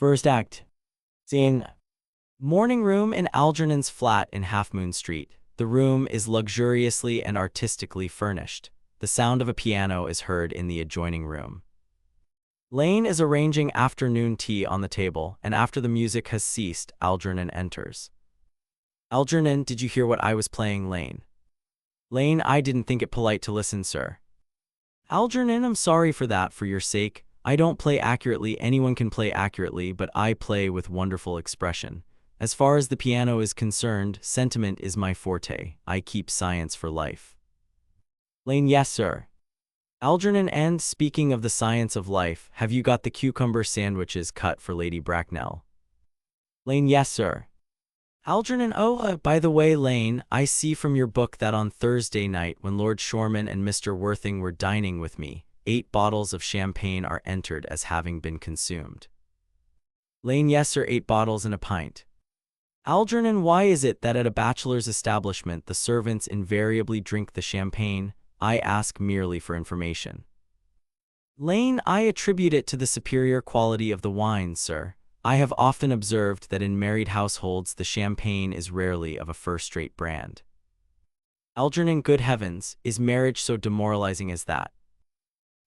First act. Scene. Morning room in Algernon's flat in Half Moon Street. The room is luxuriously and artistically furnished. The sound of a piano is heard in the adjoining room. Lane is arranging afternoon tea on the table, and after the music has ceased, Algernon enters. Algernon, did you hear what I was playing, Lane? Lane, I didn't think it polite to listen, sir. Algernon, I'm sorry for that, for your sake. I don't play accurately, anyone can play accurately, but I play with wonderful expression. As far as the piano is concerned, sentiment is my forte. I keep science for life. Lane, yes, sir. Algernon, and speaking of the science of life, have you got the cucumber sandwiches cut for Lady Bracknell? Lane, yes, sir. Algernon, by the way, Lane, I see from your book that on Thursday night, when Lord Shoreman and Mr. Worthing were dining with me, 8 bottles of champagne are entered as having been consumed. Lane, yes, sir, 8 bottles and a pint. Algernon, why is it that at a bachelor's establishment the servants invariably drink the champagne? I ask merely for information. Lane, I attribute it to the superior quality of the wine, sir. I have often observed that in married households the champagne is rarely of a first-rate brand. Algernon, good heavens, is marriage so demoralizing as that?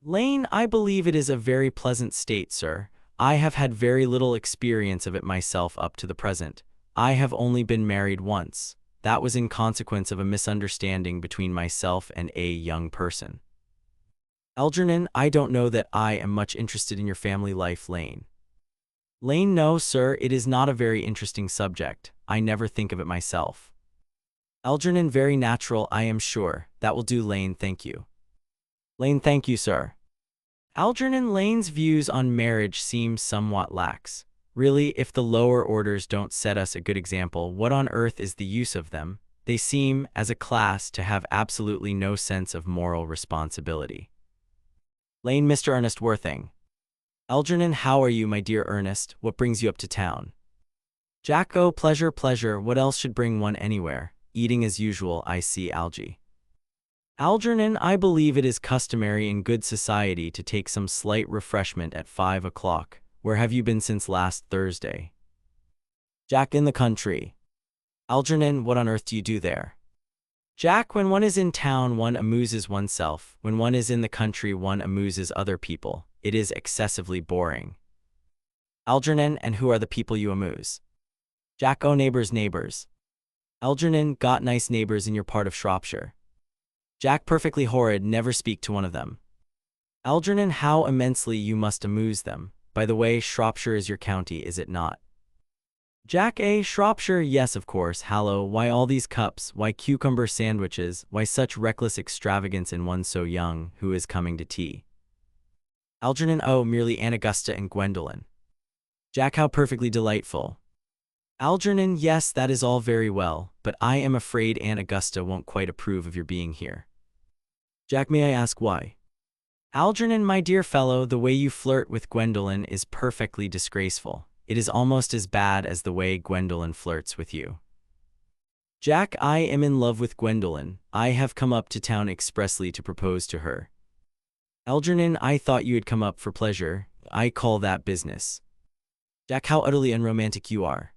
Lane, I believe it is a very pleasant state, sir. I have had very little experience of it myself up to the present. I have only been married once. That was in consequence of a misunderstanding between myself and a young person. Algernon, I don't know that I am much interested in your family life, Lane. Lane, no, sir, it is not a very interesting subject. I never think of it myself. Algernon, very natural, I am sure. That will do, Lane, thank you. Lane, thank you, sir. Algernon, Lane's views on marriage seem somewhat lax. Really, if the lower orders don't set us a good example, what on earth is the use of them? They seem, as a class, to have absolutely no sense of moral responsibility. Lane, Mr. Ernest Worthing. Algernon, how are you, my dear Ernest? What brings you up to town? Jack, oh, pleasure, pleasure. What else should bring one anywhere? Eating as usual, I see, Algy. Algernon, I believe it is customary in good society to take some slight refreshment at 5 o'clock. Where have you been since last Thursday? Jack, in the country. Algernon, what on earth do you do there? Jack, when one is in town, one amuses oneself. When one is in the country, one amuses other people. It is excessively boring. Algernon, and who are the people you amuse? Jack, oh, neighbors, neighbors. Algernon, got nice neighbors in your part of Shropshire? Jack, perfectly horrid, never speak to one of them. Algernon, how immensely you must amuse them. By the way, Shropshire is your county, is it not? Jack, Shropshire, yes, of course. Hallo, why all these cups? Why cucumber sandwiches? Why such reckless extravagance in one so young? Who is coming to tea? Algernon, oh, merely Aunt Augusta and Gwendolen. Jack, how perfectly delightful. Algernon, yes, that is all very well, but I am afraid Aunt Augusta won't quite approve of your being here. Jack, may I ask why? Algernon, my dear fellow, the way you flirt with Gwendolen is perfectly disgraceful. It is almost as bad as the way Gwendolen flirts with you. Jack, I am in love with Gwendolen. I have come up to town expressly to propose to her. Algernon, I thought you had come up for pleasure. I call that business. Jack, how utterly unromantic you are.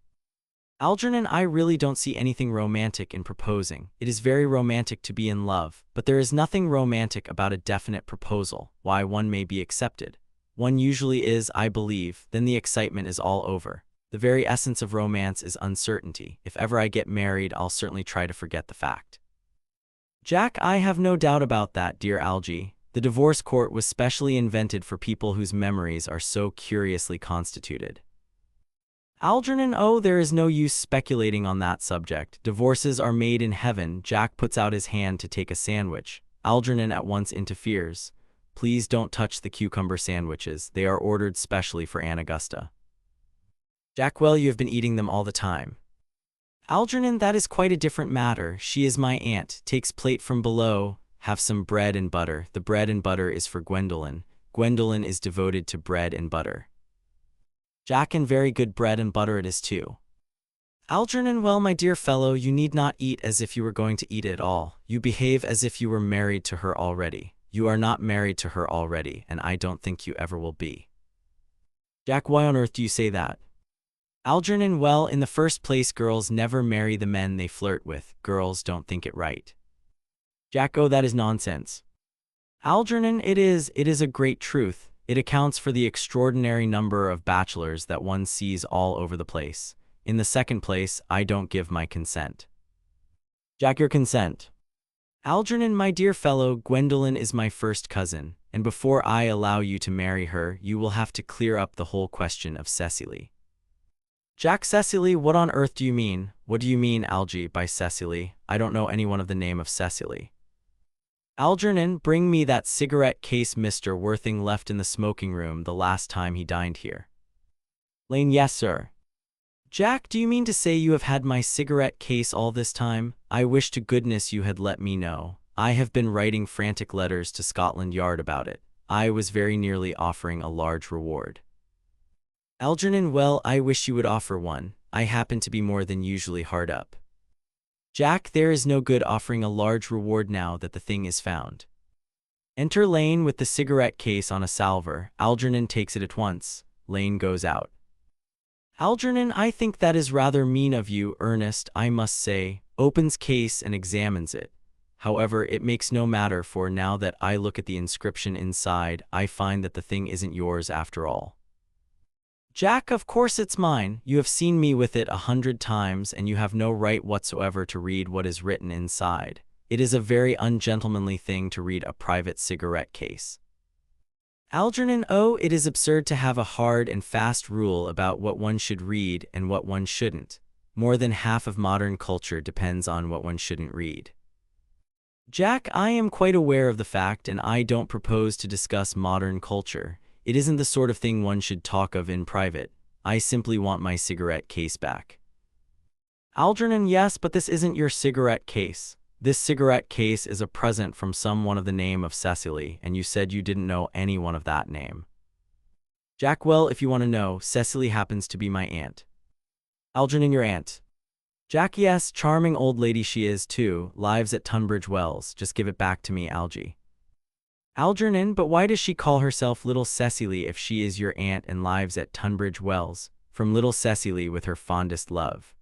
Algernon, I really don't see anything romantic in proposing. It is very romantic to be in love, but there is nothing romantic about a definite proposal. Why, one may be accepted. One usually is, I believe, then the excitement is all over. The very essence of romance is uncertainty. If ever I get married, I'll certainly try to forget the fact. Jack, I have no doubt about that, dear Algy. The divorce court was specially invented for people whose memories are so curiously constituted. Algernon, oh, there is no use speculating on that subject. Divorces are made in heaven. Jack puts out his hand to take a sandwich. Algernon at once interferes. Please don't touch the cucumber sandwiches. They are ordered specially for Aunt Augusta. Jack, well, you have been eating them all the time. Algernon, that is quite a different matter. She is my aunt. Takes plate from below. Have some bread and butter. The bread and butter is for Gwendolen. Gwendolen is devoted to bread and butter. Jack, and very good bread and butter it is too. Algernon, well, my dear fellow, you need not eat as if you were going to eat at all. You behave as if you were married to her already. You are not married to her already, and I don't think you ever will be. Jack, why on earth do you say that? Algernon, well, in the first place, girls never marry the men they flirt with. Girls don't think it right. Jack, oh, that is nonsense. Algernon, it is a great truth. It accounts for the extraordinary number of bachelors that one sees all over the place. In the second place, I don't give my consent. Jack, your consent? Algernon, my dear fellow, Gwendolen is my first cousin, and before I allow you to marry her, you will have to clear up the whole question of Cecily. Jack, Cecily, what on earth do you mean? What do you mean, Algy, by Cecily? I don't know anyone of the name of Cecily. Algernon, bring me that cigarette case Mr. Worthing left in the smoking room the last time he dined here. Lane, yes, sir. Jack, do you mean to say you have had my cigarette case all this time? I wish to goodness you had let me know. I have been writing frantic letters to Scotland Yard about it. I was very nearly offering a large reward. Algernon, well, I wish you would offer one. I happen to be more than usually hard up. Jack, there is no good offering a large reward now that the thing is found. Enter Lane with the cigarette case on a salver. Algernon takes it at once. Lane goes out. Algernon, I think that is rather mean of you. Ernest, I must say, opens case and examines it. However, it makes no matter, for now that I look at the inscription inside, I find that the thing isn't yours after all. Jack, of course it's mine. You have seen me with it 100 times, and you have no right whatsoever to read what is written inside. It is a very ungentlemanly thing to read a private cigarette case. Algernon, oh, it is absurd to have a hard and fast rule about what one should read and what one shouldn't. More than half of modern culture depends on what one shouldn't read. Jack, I am quite aware of the fact, and I don't propose to discuss modern culture. It isn't the sort of thing one should talk of in private. I simply want my cigarette case back. Algernon, yes, but this isn't your cigarette case. This cigarette case is a present from someone of the name of Cecily, and you said you didn't know anyone of that name. Jack, well, if you want to know, Cecily happens to be my aunt. Algernon, your aunt? Jack, yes, charming old lady she is too, lives at Tunbridge Wells. Just give it back to me, Algy. Algernon, but why does she call herself Little Cecily if she is your aunt and lives at Tunbridge Wells? From Little Cecily with her fondest love.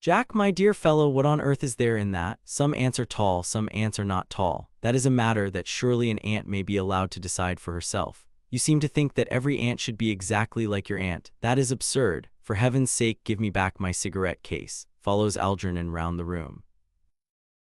Jack, my dear fellow, what on earth is there in that? Some aunts are tall, some aunts are not tall. That is a matter that surely an aunt may be allowed to decide for herself. You seem to think that every aunt should be exactly like your aunt. That is absurd. For heaven's sake, give me back my cigarette case. Follows Algernon round the room.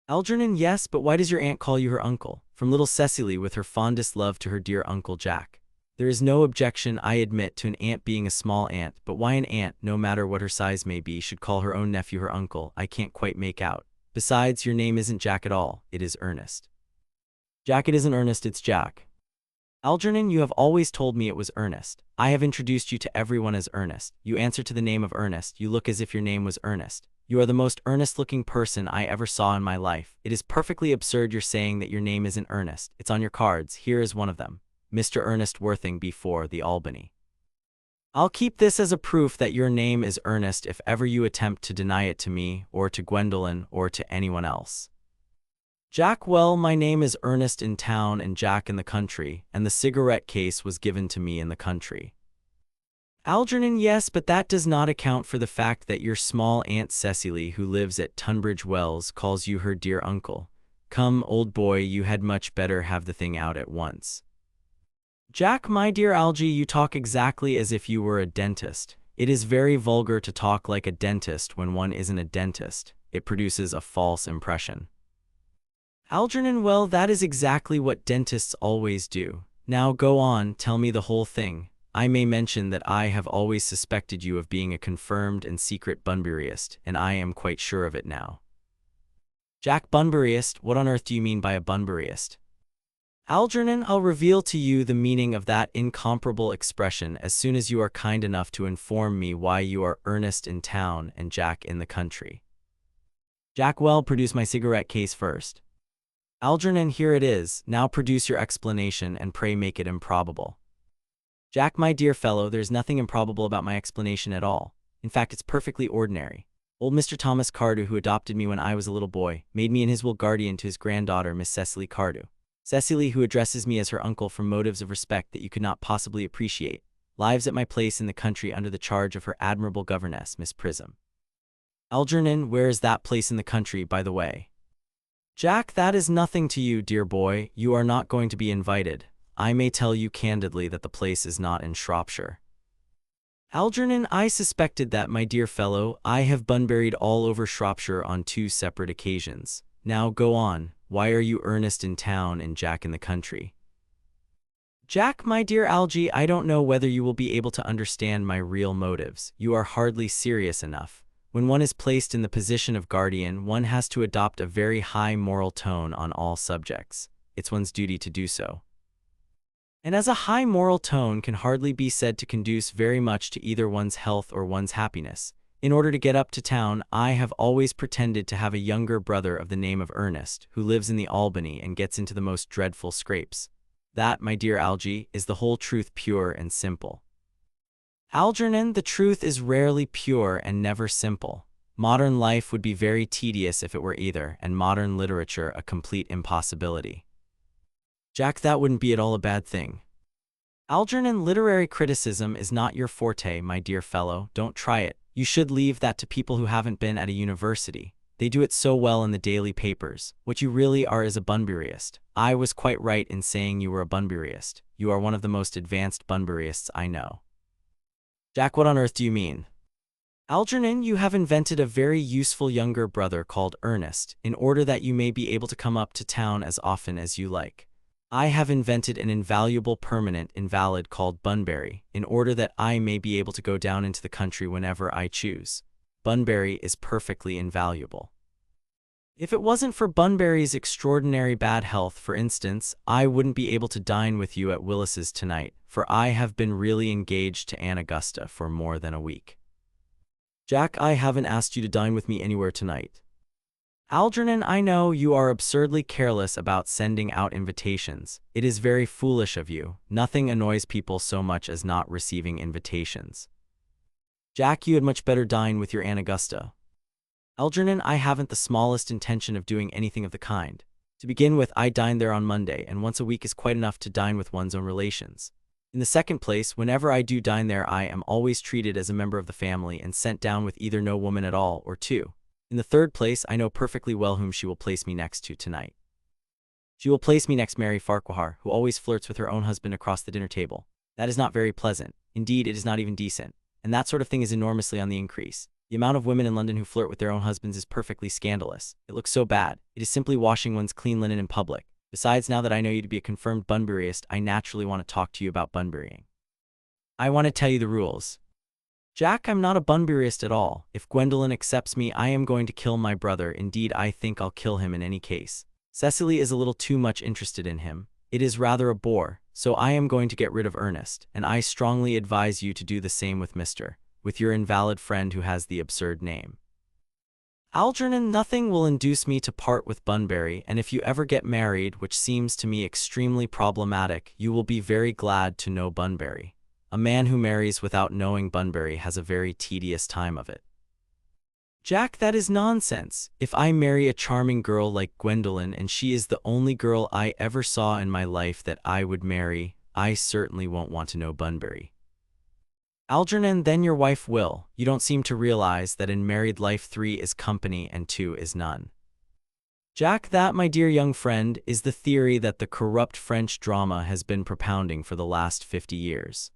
Algernon, yes, but why does your aunt call you her uncle? From Little Cecily with her fondest love to her dear Uncle Jack. There is no objection, I admit, to an aunt being a small aunt, but why an aunt, no matter what her size may be, should call her own nephew her uncle, I can't quite make out. Besides, your name isn't Jack at all, it is Ernest. Jack, it isn't Ernest, it's Jack. Algernon, you have always told me it was Ernest. I have introduced you to everyone as Ernest. You answer to the name of Ernest. You look as if your name was Ernest. You are the most earnest-looking person I ever saw in my life. It is perfectly absurd your saying that your name isn't Ernest. It's on your cards. Here is one of them. Mr. Ernest Worthing before the Albany. I'll keep this as a proof that your name is Ernest if ever you attempt to deny it to me, or to Gwendolen, or to anyone else. Jack, well, my name is Ernest in town and Jack in the country, and the cigarette case was given to me in the country. Algernon, yes, but that does not account for the fact that your small Aunt Cecily, who lives at Tunbridge Wells, calls you her dear uncle. Come, old boy, you had much better have the thing out at once. Jack, my dear Algy, you talk exactly as if you were a dentist. It is very vulgar to talk like a dentist when one isn't a dentist. It produces a false impression. Algernon, well, that is exactly what dentists always do. Now go on, tell me the whole thing. I may mention that I have always suspected you of being a confirmed and secret Bunburyist, and I am quite sure of it now. Jack, Bunburyist? What on earth do you mean by a Bunburyist? Algernon, I'll reveal to you the meaning of that incomparable expression as soon as you are kind enough to inform me why you are Ernest in town and Jack in the country. Jack, well, produce my cigarette case first. Algernon, here it is. Now produce your explanation and pray make it improbable. Jack, my dear fellow, there's nothing improbable about my explanation at all. In fact, it's perfectly ordinary. Old Mr. Thomas Cardew, who adopted me when I was a little boy, made me in his will guardian to his granddaughter, Miss Cecily Cardew. Cecily, who addresses me as her uncle from motives of respect that you could not possibly appreciate. lives at my place in the country under the charge of her admirable governess, Miss Prism. Algernon, where is that place in the country, by the way? Jack, that is nothing to you, dear boy. You are not going to be invited. I may tell you candidly that the place is not in Shropshire. Algernon, I suspected that, my dear fellow. I have Bunburied all over Shropshire on 2 separate occasions. Now go on. Why are you Ernest in town and Jack in the country? Jack, my dear Algy, I don't know whether you will be able to understand my real motives. You are hardly serious enough. When one is placed in the position of guardian, one has to adopt a very high moral tone on all subjects. It's one's duty to do so. And as a high moral tone can hardly be said to conduce very much to either one's health or one's happiness, in order to get up to town, I have always pretended to have a younger brother of the name of Ernest, who lives in the Albany and gets into the most dreadful scrapes. That, my dear Algy, is the whole truth, pure and simple. Algernon, the truth is rarely pure and never simple. Modern life would be very tedious if it were either, and modern literature a complete impossibility. Jack, that wouldn't be at all a bad thing. Algernon, literary criticism is not your forte, my dear fellow. Don't try it. You should leave that to people who haven't been at a university. They do it so well in the daily papers. What you really are is a Bunburyist. I was quite right in saying you were a Bunburyist. You are one of the most advanced Bunburyists I know. Jack, what on earth do you mean? Algernon, you have invented a very useful younger brother called Ernest, in order that you may be able to come up to town as often as you like. I have invented an invaluable permanent invalid called Bunbury, in order that I may be able to go down into the country whenever I choose. Bunbury is perfectly invaluable. If it wasn't for Bunbury's extraordinary bad health, for instance, I wouldn't be able to dine with you at Willis's tonight, for I have been really engaged to Aunt Augusta for more than a week. Jack, I haven't asked you to dine with me anywhere tonight. Algernon, I know you are absurdly careless about sending out invitations. It is very foolish of you. Nothing annoys people so much as not receiving invitations. Jack, you had much better dine with your Aunt Augusta. Algernon, I haven't the smallest intention of doing anything of the kind. To begin with, I dine there on Monday, and once a week is quite enough to dine with one's own relations. In the second place, whenever I do dine there, I am always treated as a member of the family and sent down with either no woman at all or 2. In the third place, I know perfectly well whom she will place me next to tonight. She will place me next Mary Farquhar, who always flirts with her own husband across the dinner table. That is not very pleasant. Indeed, it is not even decent. And that sort of thing is enormously on the increase. The amount of women in London who flirt with their own husbands is perfectly scandalous. It looks so bad. It is simply washing one's clean linen in public. Besides, now that I know you to be a confirmed Bunburyist, I naturally want to talk to you about Bunburying. I want to tell you the rules. Jack, I'm not a Bunburyist at all. If Gwendolen accepts me, I am going to kill my brother. Indeed, I think I'll kill him in any case. Cecily is a little too much interested in him. It is rather a bore, so I am going to get rid of Ernest, and I strongly advise you to do the same with your invalid friend who has the absurd name. Algernon, nothing will induce me to part with Bunbury, and if you ever get married, which seems to me extremely problematic, you will be very glad to know Bunbury. A man who marries without knowing Bunbury has a very tedious time of it. Jack, that is nonsense. If I marry a charming girl like Gwendolen, and she is the only girl I ever saw in my life that I would marry, I certainly won't want to know Bunbury. Algernon, then your wife will. You don't seem to realize that in married life 3 is company and 2 is none. Jack, that, my dear young friend, is the theory that the corrupt French drama has been propounding for the last 50 years.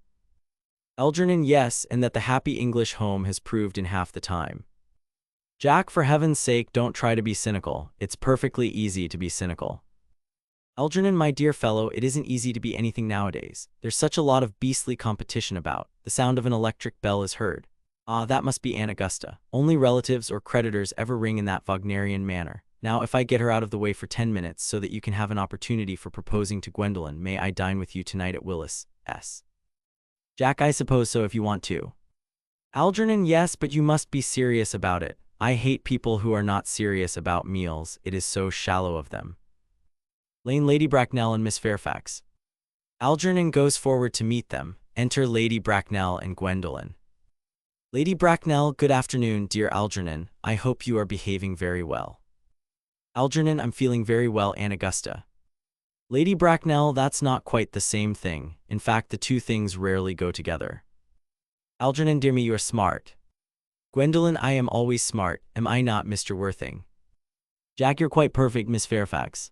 Algernon, yes, and that the happy English home has proved in half the time. Jack, for heaven's sake, don't try to be cynical. It's perfectly easy to be cynical. Algernon, my dear fellow, it isn't easy to be anything nowadays. There's such a lot of beastly competition about. The sound of an electric bell is heard. Ah, that must be Aunt Augusta. Only relatives or creditors ever ring in that Wagnerian manner. Now, if I get her out of the way for 10 minutes so that you can have an opportunity for proposing to Gwendolen, may I dine with you tonight at Willis's? Jack, I suppose so if you want to. Algernon, yes, but you must be serious about it. I hate people who are not serious about meals. It is so shallow of them. Lady Bracknell and Miss Fairfax. Algernon goes forward to meet them. Enter Lady Bracknell and Gwendolen. Lady Bracknell, good afternoon, dear Algernon. I hope you are behaving very well. Algernon, I'm feeling very well, Aunt Augusta. Lady Bracknell, that's not quite the same thing. In fact, the two things rarely go together. Algernon, dear me, you are smart. Gwendolen, I am always smart, am I not, Mr. Worthing? Jack, you're quite perfect, Miss Fairfax.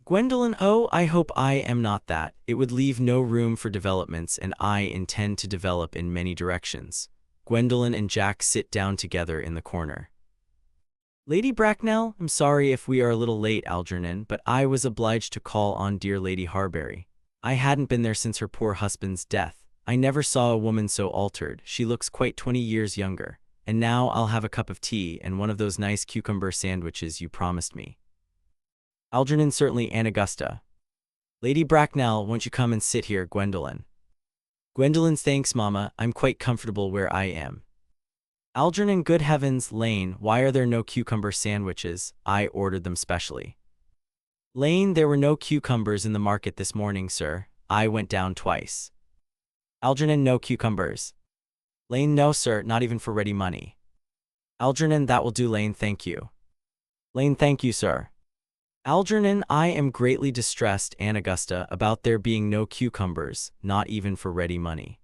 Gwendolen, oh, I hope I am not that. It would leave no room for developments, and I intend to develop in many directions. Gwendolen and Jack sit down together in the corner. Lady Bracknell, I'm sorry if we are a little late, Algernon, but I was obliged to call on dear Lady Harbury. I hadn't been there since her poor husband's death. I never saw a woman so altered. She looks quite 20 years younger. And now I'll have a cup of tea and one of those nice cucumber sandwiches you promised me. Algernon, certainly, Aunt Augusta. Lady Bracknell, won't you come and sit here, Gwendolen? Gwendolen, thanks, Mamma. I'm quite comfortable where I am. Algernon, good heavens, Lane, why are there no cucumber sandwiches? I ordered them specially. Lane, there were no cucumbers in the market this morning, sir. I went down twice. Algernon, no cucumbers. Lane, no, sir, not even for ready money. Algernon, that will do, Lane, thank you. Lane, thank you, sir. Algernon, I am greatly distressed, Aunt Augusta, about there being no cucumbers, not even for ready money.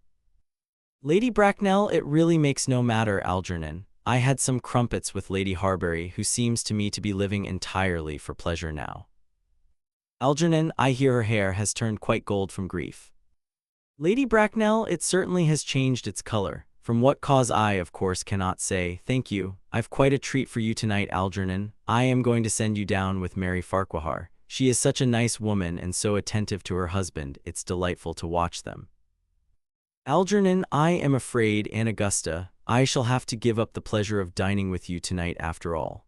Lady Bracknell, it really makes no matter, Algernon. I had some crumpets with Lady Harbury, who seems to me to be living entirely for pleasure now. Algernon, I hear her hair has turned quite gold from grief. Lady Bracknell, it certainly has changed its color. From what cause I, of course, cannot say. Thank you. I've quite a treat for you tonight, Algernon. I am going to send you down with Mary Farquhar. She is such a nice woman and so attentive to her husband, it's delightful to watch them. Algernon, I am afraid, Aunt Augusta, I shall have to give up the pleasure of dining with you tonight after all.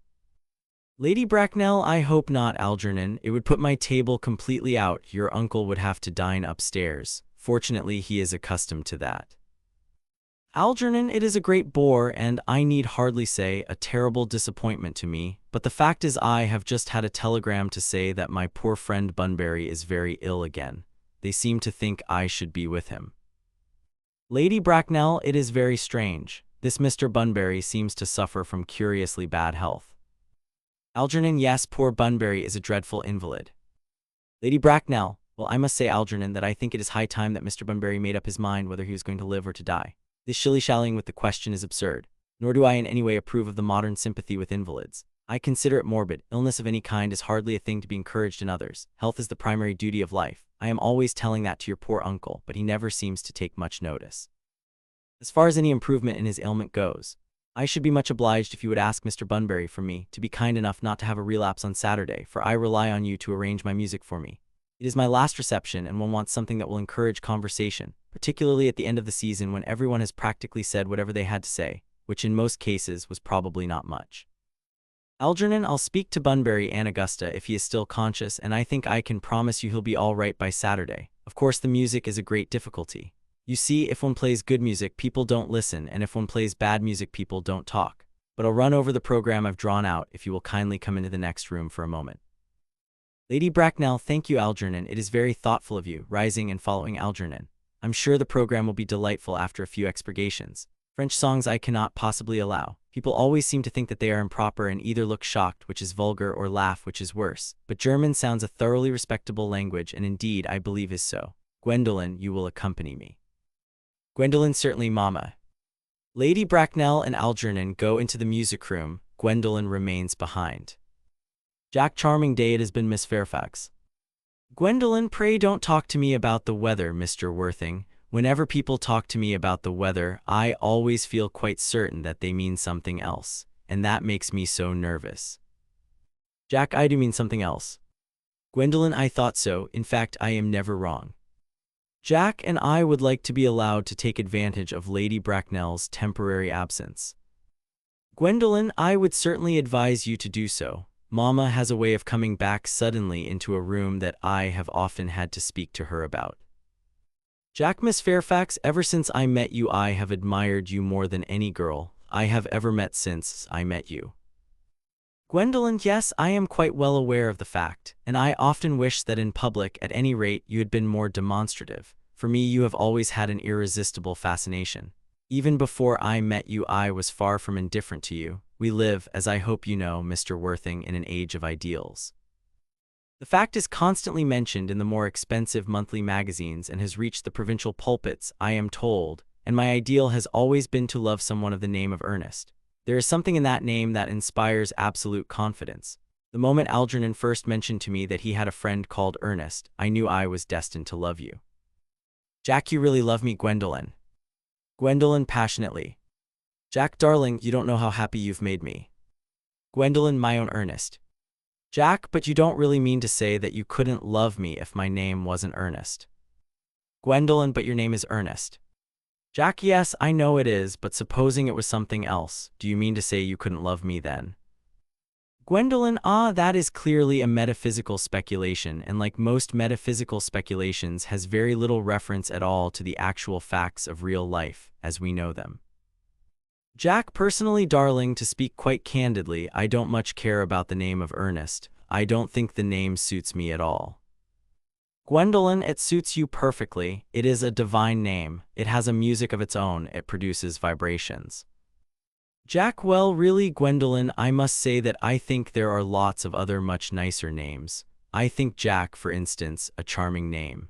Lady Bracknell, I hope not, Algernon. It would put my table completely out. Your uncle would have to dine upstairs. Fortunately, he is accustomed to that. Algernon, it is a great bore and, I need hardly say, a terrible disappointment to me, but the fact is I have just had a telegram to say that my poor friend Bunbury is very ill again. They seem to think I should be with him. Lady Bracknell, it is very strange. This Mr. Bunbury seems to suffer from curiously bad health. Algernon, yes, poor Bunbury is a dreadful invalid. Lady Bracknell, well, I must say, Algernon, that I think it is high time that Mr. Bunbury made up his mind whether he was going to live or to die. This shilly-shallying with the question is absurd, nor do I in any way approve of the modern sympathy with invalids. I consider it morbid. Illness of any kind is hardly a thing to be encouraged in others. Health is the primary duty of life. I am always telling that to your poor uncle, but he never seems to take much notice. As far as any improvement in his ailment goes, I should be much obliged if you would ask Mr. Bunbury for me to be kind enough not to have a relapse on Saturday, for I rely on you to arrange my music for me. It is my last reception, and one wants something that will encourage conversation, particularly at the end of the season when everyone has practically said whatever they had to say, which in most cases was probably not much. Algernon, I'll speak to Bunbury, Aunt Augusta, if he is still conscious, and I think I can promise you he'll be all right by Saturday. Of course, the music is a great difficulty. You see, if one plays good music, people don't listen, and if one plays bad music, people don't talk. But I'll run over the program I've drawn out if you will kindly come into the next room for a moment. Lady Bracknell, thank you, Algernon. It is very thoughtful of you, rising and following Algernon. I'm sure the program will be delightful after a few expurgations. French songs I cannot possibly allow. People always seem to think that they are improper and either look shocked, which is vulgar, or laugh, which is worse. But German sounds a thoroughly respectable language, and indeed I believe is so. Gwendolen, you will accompany me. Gwendolen, certainly, Mamma. Lady Bracknell and Algernon go into the music room. Gwendolen remains behind. Jack, charming day it has been, Miss Fairfax. Gwendolen, pray don't talk to me about the weather, Mr. Worthing. Whenever people talk to me about the weather, I always feel quite certain that they mean something else, and that makes me so nervous. Jack, I do mean something else. Gwendolen, I thought so. In fact, I am never wrong. Jack and I would like to be allowed to take advantage of Lady Bracknell's temporary absence. Gwendolen, I would certainly advise you to do so. Mamma has a way of coming back suddenly into a room that I have often had to speak to her about. Jack, Miss Fairfax, ever since I met you I have admired you more than any girl I have ever met since I met you. Gwendolen, yes, I am quite well aware of the fact, and I often wish that in public, at any rate, you had been more demonstrative. For me, you have always had an irresistible fascination. Even before I met you, I was far from indifferent to you. We live, as I hope you know, Mr. Worthing, in an age of ideals. The fact is constantly mentioned in the more expensive monthly magazines and has reached the provincial pulpits, I am told, and my ideal has always been to love someone of the name of Ernest. There is something in that name that inspires absolute confidence. The moment Algernon first mentioned to me that he had a friend called Ernest, I knew I was destined to love you. Jack, you really love me, Gwendolen. Gwendolen passionately. Jack, darling, you don't know how happy you've made me. Gwendolen, my own Ernest. Jack, but you don't really mean to say that you couldn't love me if my name wasn't Ernest. Gwendolen, but your name is Ernest. Jack, yes, I know it is, but supposing it was something else, do you mean to say you couldn't love me then? Gwendolen, that is clearly a metaphysical speculation, and like most metaphysical speculations, has very little reference at all to the actual facts of real life, as we know them. Jack, personally, darling, to speak quite candidly, I don't much care about the name of Ernest. I don't think the name suits me at all. Gwendolen, it suits you perfectly. It is a divine name. It has a music of its own. It produces vibrations. Jack, well, really, Gwendolen, I must say that I think there are lots of other much nicer names. I think Jack, for instance, a charming name.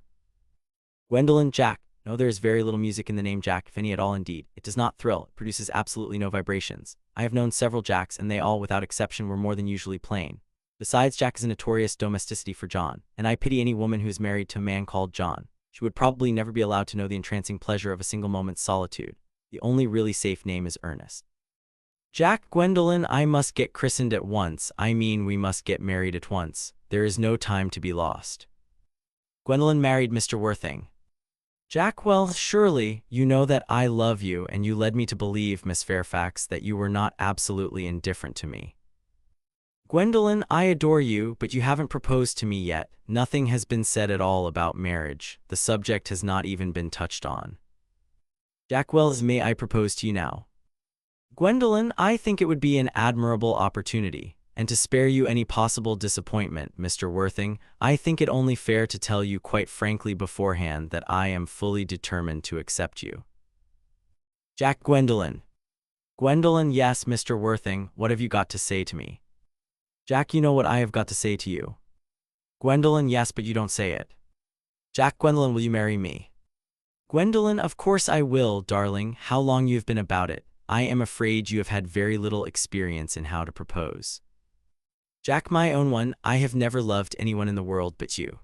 Gwendolen, Jack. No, there is very little music in the name Jack, if any at all indeed. It does not thrill, it produces absolutely no vibrations. I have known several Jacks, and they all, without exception, were more than usually plain. Besides, Jack is a notorious domesticity for John, and I pity any woman who is married to a man called John. She would probably never be allowed to know the entrancing pleasure of a single moment's solitude. The only really safe name is Ernest. Jack, Gwendolen, I must get christened at once. I mean, we must get married at once. There is no time to be lost. Gwendolen, married Mr. Worthing. Jack, well, surely, you know that I love you, and you led me to believe, Miss Fairfax, that you were not absolutely indifferent to me. Gwendolen, I adore you, but you haven't proposed to me yet. Nothing has been said at all about marriage. The subject has not even been touched on. Jack, well, may I propose to you now? Gwendolen, I think it would be an admirable opportunity. And to spare you any possible disappointment, Mr. Worthing, I think it only fair to tell you quite frankly beforehand that I am fully determined to accept you. Jack, Gwendolen. Gwendolen, yes, Mr. Worthing, what have you got to say to me? Jack, you know what I have got to say to you. Gwendolen, yes, but you don't say it. Jack, Gwendolen, will you marry me? Gwendolen, of course I will, darling. How long you've been about it. I am afraid you have had very little experience in how to propose. Jack, my own one, I have never loved anyone in the world but you.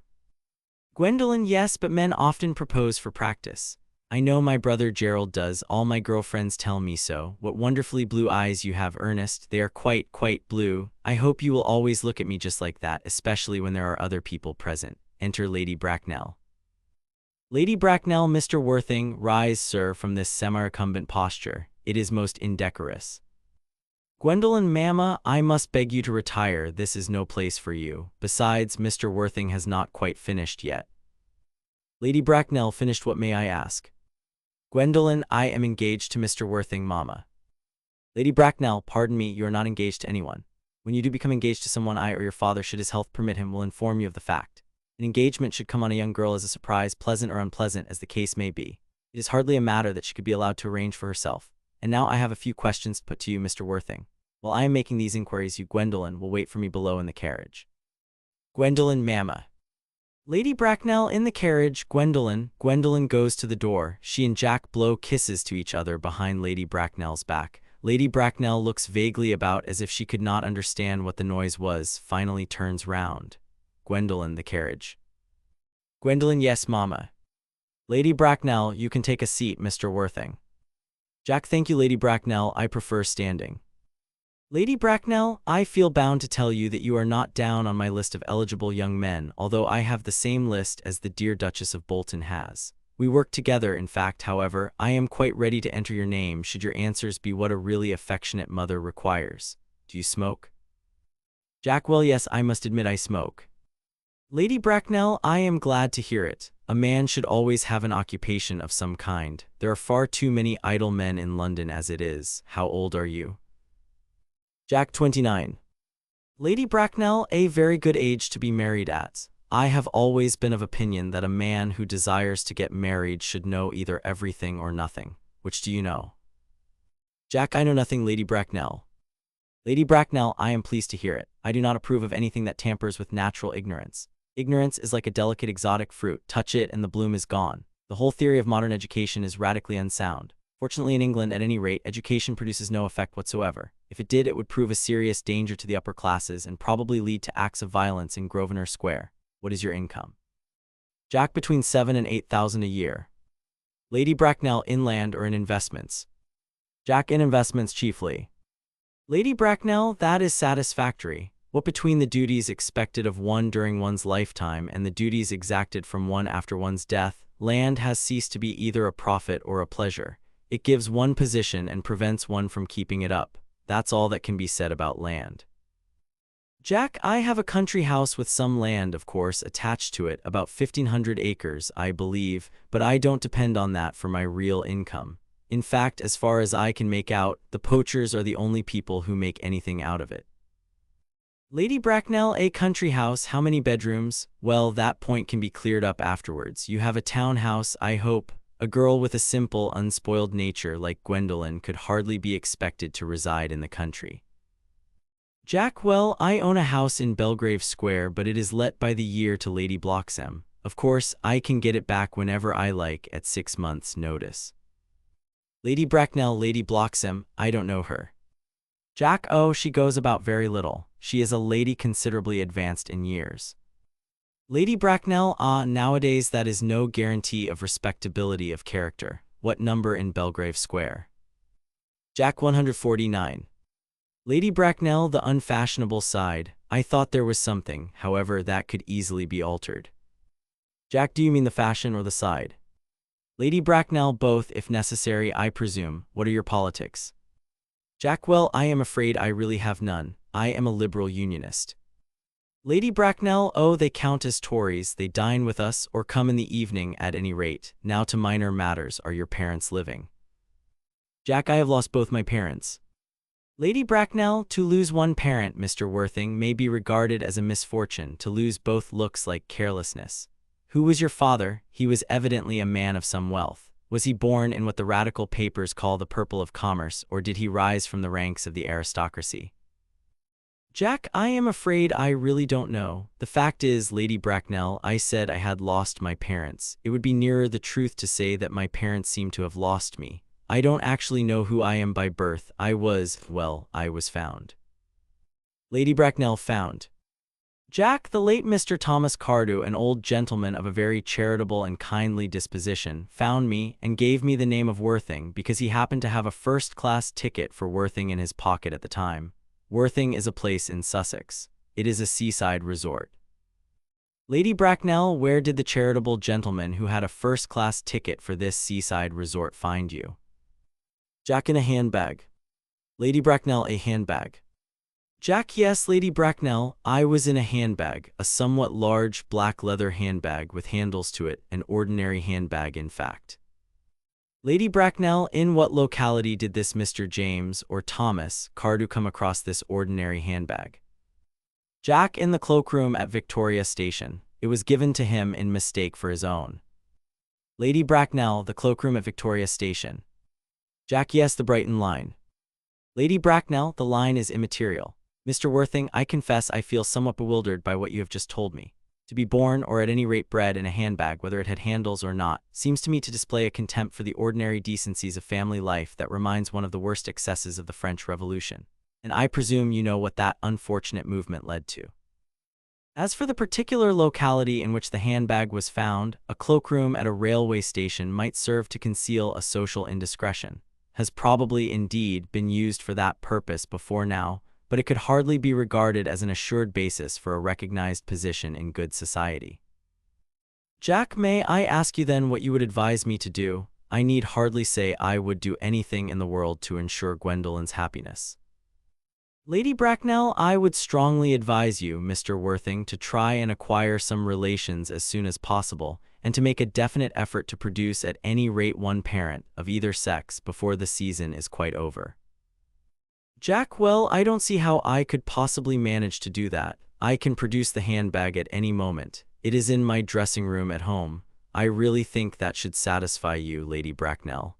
Gwendolen, yes, but men often propose for practice. I know my brother Gerald does. All my girlfriends tell me so. What wonderfully blue eyes you have, Ernest. They are quite blue. I hope you will always look at me just like that, especially when there are other people present. Enter Lady Bracknell. Lady Bracknell, Mr. Worthing, rise, sir, from this semi-recumbent posture. It is most indecorous. Gwendolen, mamma, I must beg you to retire. This is no place for you. Besides, Mr. Worthing has not quite finished yet. Lady Bracknell, finished what, may I ask? Gwendolen, I am engaged to Mr. Worthing, mamma. Lady Bracknell, pardon me, you are not engaged to anyone. When you do become engaged to someone, I or your father, should his health permit him, will inform you of the fact. An engagement should come on a young girl as a surprise, pleasant or unpleasant as the case may be. It is hardly a matter that she could be allowed to arrange for herself. And now I have a few questions to put to you, Mr. Worthing. While I am making these inquiries, you, Gwendolen, will wait for me below in the carriage. Gwendolen, mamma. Lady Bracknell, in the carriage. Gwendolen goes to the door. She and Jack blow kisses to each other behind Lady Bracknell's back. Lady Bracknell looks vaguely about as if she could not understand what the noise was, finally turns round. Gwendolen, the carriage. Gwendolen, yes, mamma. Lady Bracknell, you can take a seat, Mr. Worthing. Jack, thank you, Lady Bracknell, I prefer standing. Lady Bracknell, I feel bound to tell you that you are not down on my list of eligible young men, although I have the same list as the dear Duchess of Bolton has. We work together, in fact, however, I am quite ready to enter your name should your answers be what a really affectionate mother requires. Do you smoke? Jack, well, yes, I must admit I smoke. Lady Bracknell, I am glad to hear it. A man should always have an occupation of some kind. There are far too many idle men in London as it is. How old are you? Jack, 29. Lady Bracknell, a very good age to be married at. I have always been of opinion that a man who desires to get married should know either everything or nothing. Which do you know? Jack, I know nothing, Lady Bracknell. Lady Bracknell, I am pleased to hear it. I do not approve of anything that tampers with natural ignorance. Ignorance is like a delicate exotic fruit. Touch it and the bloom is gone. The whole theory of modern education is radically unsound. Fortunately, in England, at any rate, education produces no effect whatsoever. If it did, it would prove a serious danger to the upper classes and probably lead to acts of violence in Grosvenor Square. What is your income? Jack, between 7 and 8,000 a year. Lady Bracknell, inland or in investments? Jack, in investments chiefly. Lady Bracknell, that is satisfactory. What between the duties expected of one during one's lifetime and the duties exacted from one after one's death, land has ceased to be either a profit or a pleasure. It gives one position and prevents one from keeping it up. That's all that can be said about land. Jack, I have a country house with some land, of course, attached to it, about 1,500 acres, I believe, but I don't depend on that for my real income. In fact, as far as I can make out, the poachers are the only people who make anything out of it. Lady Bracknell, a country house, how many bedrooms? Well, that point can be cleared up afterwards. You have a townhouse, I hope. A girl with a simple, unspoiled nature like Gwendolen could hardly be expected to reside in the country. Jack, well, I own a house in Belgrave Square, but it is let by the year to Lady Bloxham. Of course, I can get it back whenever I like at 6 months' notice. Lady Bracknell, Lady Bloxham, I don't know her. Jack, oh, she goes about very little. She is a lady considerably advanced in years. Lady Bracknell, ah, nowadays that is no guarantee of respectability of character. What number in Belgrave Square? Jack, 149. Lady Bracknell, the unfashionable side. I thought there was something, however, that could easily be altered. Jack, do you mean the fashion or the side? Lady Bracknell, both, if necessary, I presume. What are your politics? Jack, well, I am afraid I really have none. I am a liberal unionist. Lady Bracknell, oh, they count as Tories. They dine with us, or come in the evening at any rate. Now to minor matters. Are your parents living? Jack, I have lost both my parents. Lady Bracknell, to lose one parent, Mr. Worthing, may be regarded as a misfortune. To lose both looks like carelessness. Who was your father? He was evidently a man of some wealth. Was he born in what the radical papers call the purple of commerce, or did he rise from the ranks of the aristocracy? Jack, I am afraid I really don't know. The fact is, Lady Bracknell, I said I had lost my parents. It would be nearer the truth to say that my parents seem to have lost me. I don't actually know who I am by birth. I was found. Lady Bracknell, found. Jack, the late Mr. Thomas Cardew, an old gentleman of a very charitable and kindly disposition, found me and gave me the name of Worthing because he happened to have a first-class ticket for Worthing in his pocket at the time. Worthing is a place in Sussex. It is a seaside resort. Lady Bracknell, where did the charitable gentleman who had a first-class ticket for this seaside resort find you? Jack, in a handbag. Lady Bracknell, a handbag. Jack, yes, Lady Bracknell, I was in a handbag, a somewhat large black leather handbag with handles to it, an ordinary handbag in fact. Lady Bracknell, in what locality did this Mr. James, or Thomas, Cardew come across this ordinary handbag? Jack, in the cloakroom at Victoria Station. It was given to him in mistake for his own. Lady Bracknell, the cloakroom at Victoria Station. Jack, yes, the Brighton line. Lady Bracknell, the line is immaterial. Mr. Worthing, I confess I feel somewhat bewildered by what you have just told me. To be born, or at any rate bred, in a handbag, whether it had handles or not, seems to me to display a contempt for the ordinary decencies of family life that reminds one of the worst excesses of the French Revolution. And I presume you know what that unfortunate movement led to. As for the particular locality in which the handbag was found, a cloakroom at a railway station might serve to conceal a social indiscretion. Has probably indeed been used for that purpose before now, but it could hardly be regarded as an assured basis for a recognized position in good society. Jack, may I ask you then what you would advise me to do? I need hardly say I would do anything in the world to ensure Gwendolen's happiness. Lady Bracknell, I would strongly advise you, Mr. Worthing, to try and acquire some relations as soon as possible, and to make a definite effort to produce at any rate one parent, of either sex, before the season is quite over. Jack, well, I don't see how I could possibly manage to do that. I can produce the handbag at any moment. It is in my dressing room at home. I really think that should satisfy you, Lady Bracknell.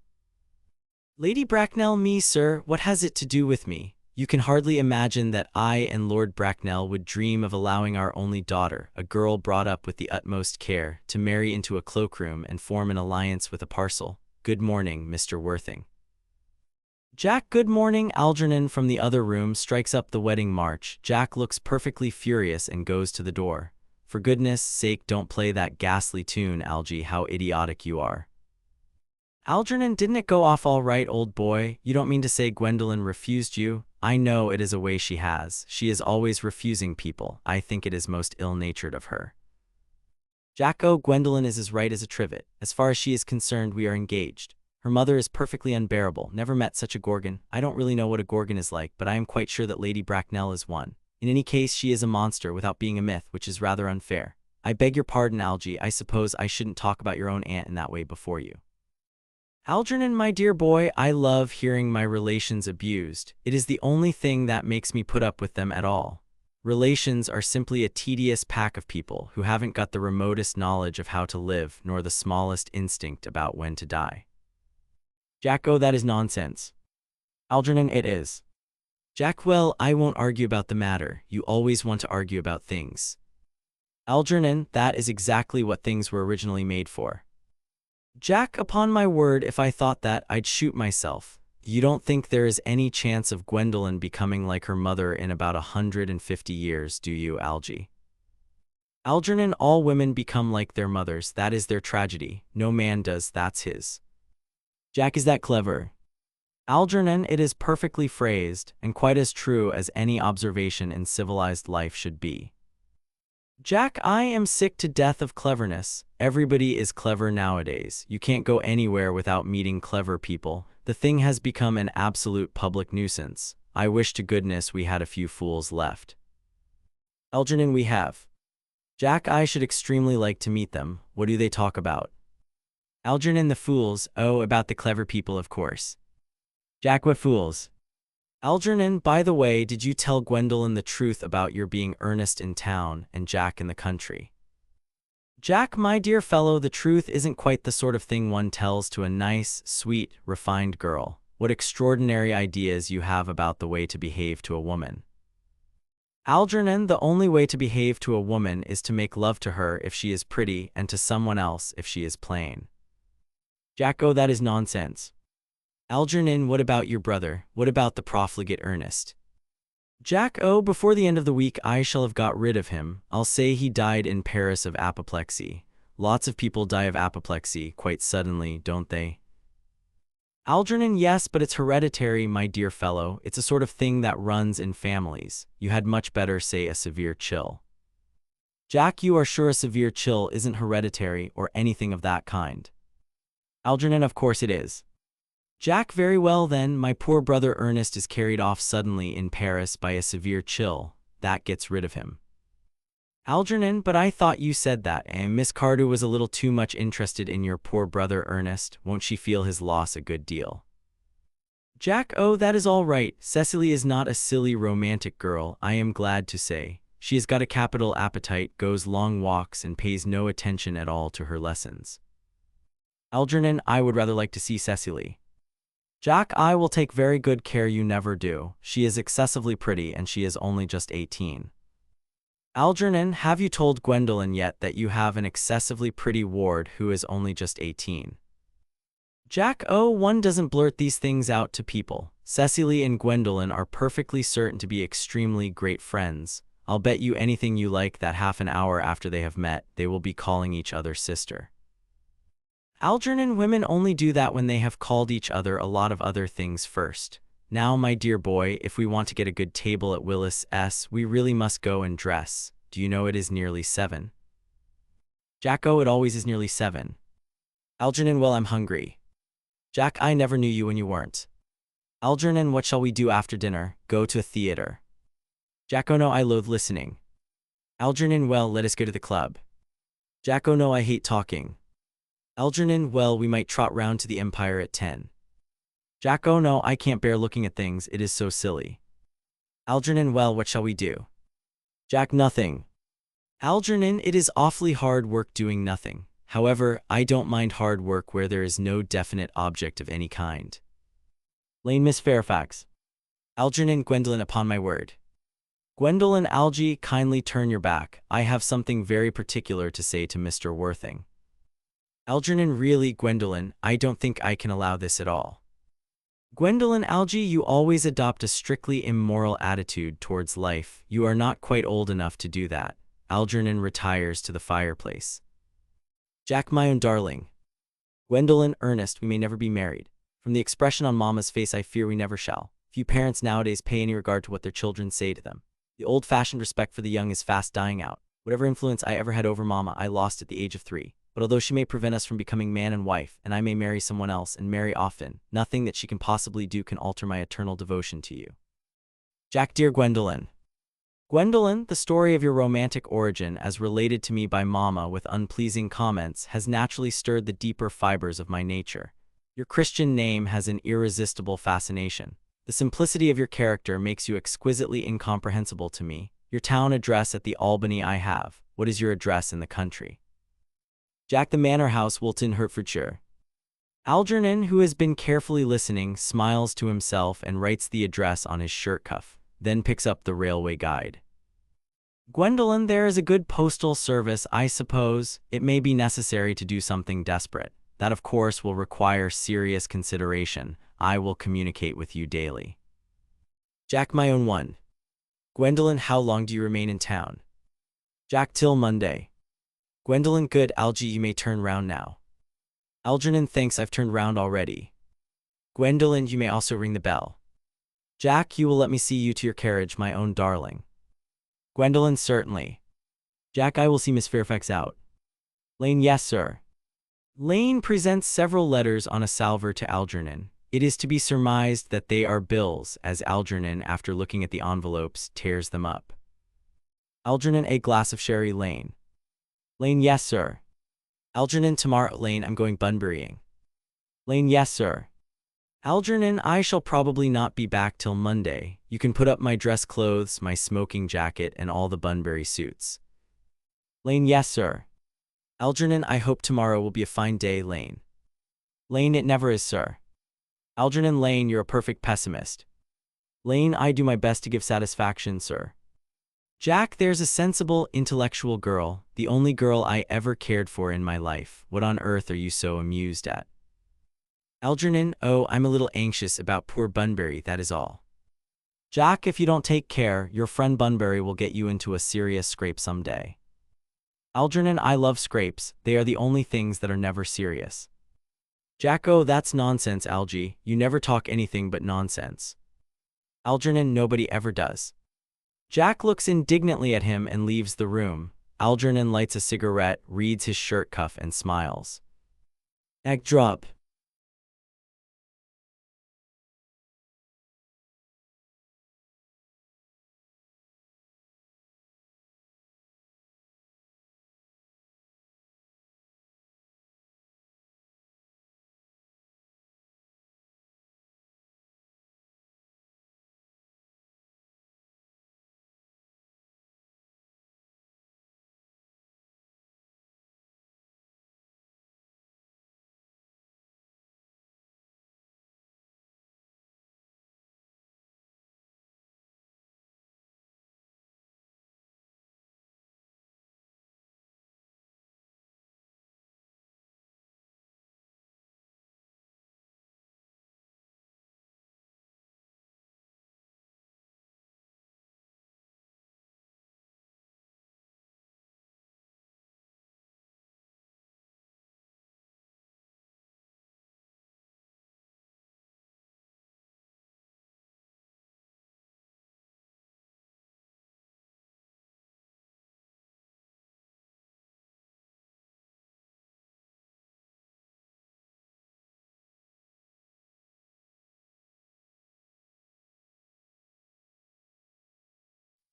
Lady Bracknell, me, sir, what has it to do with me? You can hardly imagine that I and Lord Bracknell would dream of allowing our only daughter, a girl brought up with the utmost care, to marry into a cloakroom and form an alliance with a parcel. Good morning, Mr. Worthing. Jack, good morning. Algernon from the other room strikes up the wedding march. Jack looks perfectly furious and goes to the door. For goodness sake, don't play that ghastly tune, Algy. How idiotic you are. Algernon, didn't it go off all right, old boy? You don't mean to say Gwendolen refused you? I know it is a way she has. She is always refusing people. I think it is most ill-natured of her. Jack, oh, Gwendolen is as right as a trivet. As far as she is concerned, we are engaged. Her mother is perfectly unbearable. Never met such a gorgon. I don't really know what a gorgon is like, but I am quite sure that Lady Bracknell is one. In any case, she is a monster without being a myth, which is rather unfair. I beg your pardon, Algy. I suppose I shouldn't talk about your own aunt in that way before you. Algernon, my dear boy, I love hearing my relations abused. It is the only thing that makes me put up with them at all. Relations are simply a tedious pack of people who haven't got the remotest knowledge of how to live, nor the smallest instinct about when to die. Jack, oh, that is nonsense. Algernon, it is. Jack, well, I won't argue about the matter. You always want to argue about things. Algernon, that is exactly what things were originally made for. Jack, upon my word, if I thought that, I'd shoot myself. You don't think there is any chance of Gwendolen becoming like her mother in about 150 years, do you, Algy? Algernon, all women become like their mothers. That is their tragedy. No man does, that's his. Jack, is that clever? Algernon, it is perfectly phrased, and quite as true as any observation in civilized life should be. Jack, I am sick to death of cleverness. Everybody is clever nowadays. You can't go anywhere without meeting clever people. The thing has become an absolute public nuisance. I wish to goodness we had a few fools left. Algernon, we have. Jack, I should extremely like to meet them. What do they talk about? Algernon, the fools. Oh, about the clever people, of course. Jack, what fools? Algernon, by the way, did you tell Gwendolen the truth about your being Ernest in town and Jack in the country? Jack, my dear fellow, the truth isn't quite the sort of thing one tells to a nice, sweet, refined girl. What extraordinary ideas you have about the way to behave to a woman. Algernon, the only way to behave to a woman is to make love to her if she is pretty and to someone else if she is plain. Jack, oh, that is nonsense. Algernon, what about your brother? What about the profligate Ernest? Jack, oh, before the end of the week I shall have got rid of him. I'll say he died in Paris of apoplexy. Lots of people die of apoplexy quite suddenly, don't they? Algernon, yes, but it's hereditary, my dear fellow. It's a sort of thing that runs in families. You had much better say a severe chill. Jack, you are sure a severe chill isn't hereditary or anything of that kind? Algernon, of course it is. Jack, very well then, my poor brother Ernest is carried off suddenly in Paris by a severe chill. That gets rid of him. Algernon, but I thought you said that, and Miss Cardew was a little too much interested in your poor brother Ernest. Won't she feel his loss a good deal? Jack, oh, that is all right. Cecily is not a silly romantic girl, I am glad to say. She has got a capital appetite, goes long walks, and pays no attention at all to her lessons. Algernon, I would rather like to see Cecily. Jack, I will take very good care you never do. She is excessively pretty and she is only just 18. Algernon, have you told Gwendolen yet that you have an excessively pretty ward who is only just 18? Jack, oh, one doesn't blurt these things out to people. Cecily and Gwendolen are perfectly certain to be extremely great friends. I'll bet you anything you like that half an hour after they have met, they will be calling each other sister. Algernon, women only do that when they have called each other a lot of other things first. Now, my dear boy, if we want to get a good table at Willis S., we really must go and dress. Do you know it is nearly 7? Jack, oh, it always is nearly 7. Algernon, well, I'm hungry. Jack, I never knew you when you weren't. Algernon, what shall we do after dinner? Go to a theater. Jack, oh no, I loathe listening. Algernon, well, let us go to the club. Jack, oh no, I hate talking. Algernon, well, we might trot round to the Empire at 10. Jack, oh no, I can't bear looking at things, it is so silly. Algernon, well, what shall we do? Jack, nothing. Algernon, it is awfully hard work doing nothing. However, I don't mind hard work where there is no definite object of any kind. Lane, Miss Fairfax. Algernon, Gwendolen, upon my word. Gwendolen, Algie, kindly turn your back. I have something very particular to say to Mr. Worthing. Algernon, really, Gwendolen, I don't think I can allow this at all. Gwendolen, Algie, you always adopt a strictly immoral attitude towards life. You are not quite old enough to do that. Algernon retires to the fireplace. Jack, my own darling. Gwendolen, Ernest, we may never be married. From the expression on Mama's face, I fear we never shall. Few parents nowadays pay any regard to what their children say to them. The old-fashioned respect for the young is fast dying out. Whatever influence I ever had over Mama, I lost at the age of 3. But although she may prevent us from becoming man and wife, and I may marry someone else and marry often, nothing that she can possibly do can alter my eternal devotion to you. Jack, dear Gwendolen. Gwendolen, the story of your romantic origin, as related to me by Mama with unpleasing comments, has naturally stirred the deeper fibers of my nature. Your Christian name has an irresistible fascination. The simplicity of your character makes you exquisitely incomprehensible to me. Your town address at the Albany I have. What is your address in the country? Jack, the Manor House, Wilton, Hertfordshire. Algernon, who has been carefully listening, smiles to himself and writes the address on his shirt cuff, then picks up the railway guide. Gwendolen, there is a good postal service, I suppose. It may be necessary to do something desperate. That, of course, will require serious consideration. I will communicate with you daily. Jack, my own one. Gwendolen, how long do you remain in town? Jack, till Monday. Gwendolen, good. Algie, you may turn round now. Algernon, thanks, I've turned round already. Gwendolen, you may also ring the bell. Jack, you will let me see you to your carriage, my own darling. Gwendolen, certainly. Jack, I will see Miss Fairfax out. Lane, yes, sir. Lane presents several letters on a salver to Algernon. It is to be surmised that they are bills, as Algernon, after looking at the envelopes, tears them up. Algernon, a glass of sherry. Lane. Lane, yes, sir. Algernon, tomorrow. Lane, I'm going Bunburying. Lane, yes, sir. Algernon, I shall probably not be back till Monday. You can put up my dress clothes, my smoking jacket, and all the Bunbury suits. Lane, yes, sir. Algernon, I hope tomorrow will be a fine day. Lane. Lane, it never is, sir. Algernon, Lane, you're a perfect pessimist. Lane, I do my best to give satisfaction, sir. Jack, there's a sensible, intellectual girl, the only girl I ever cared for in my life. What on earth are you so amused at? Algernon, oh, I'm a little anxious about poor Bunbury, that is all. Jack, if you don't take care, your friend Bunbury will get you into a serious scrape someday. Algernon, I love scrapes. They are the only things that are never serious. Jack, oh, that's nonsense, Algie. You never talk anything but nonsense. Algernon, nobody ever does. Jack looks indignantly at him and leaves the room. Algernon lights a cigarette, reads his shirt cuff, and smiles. Act drop.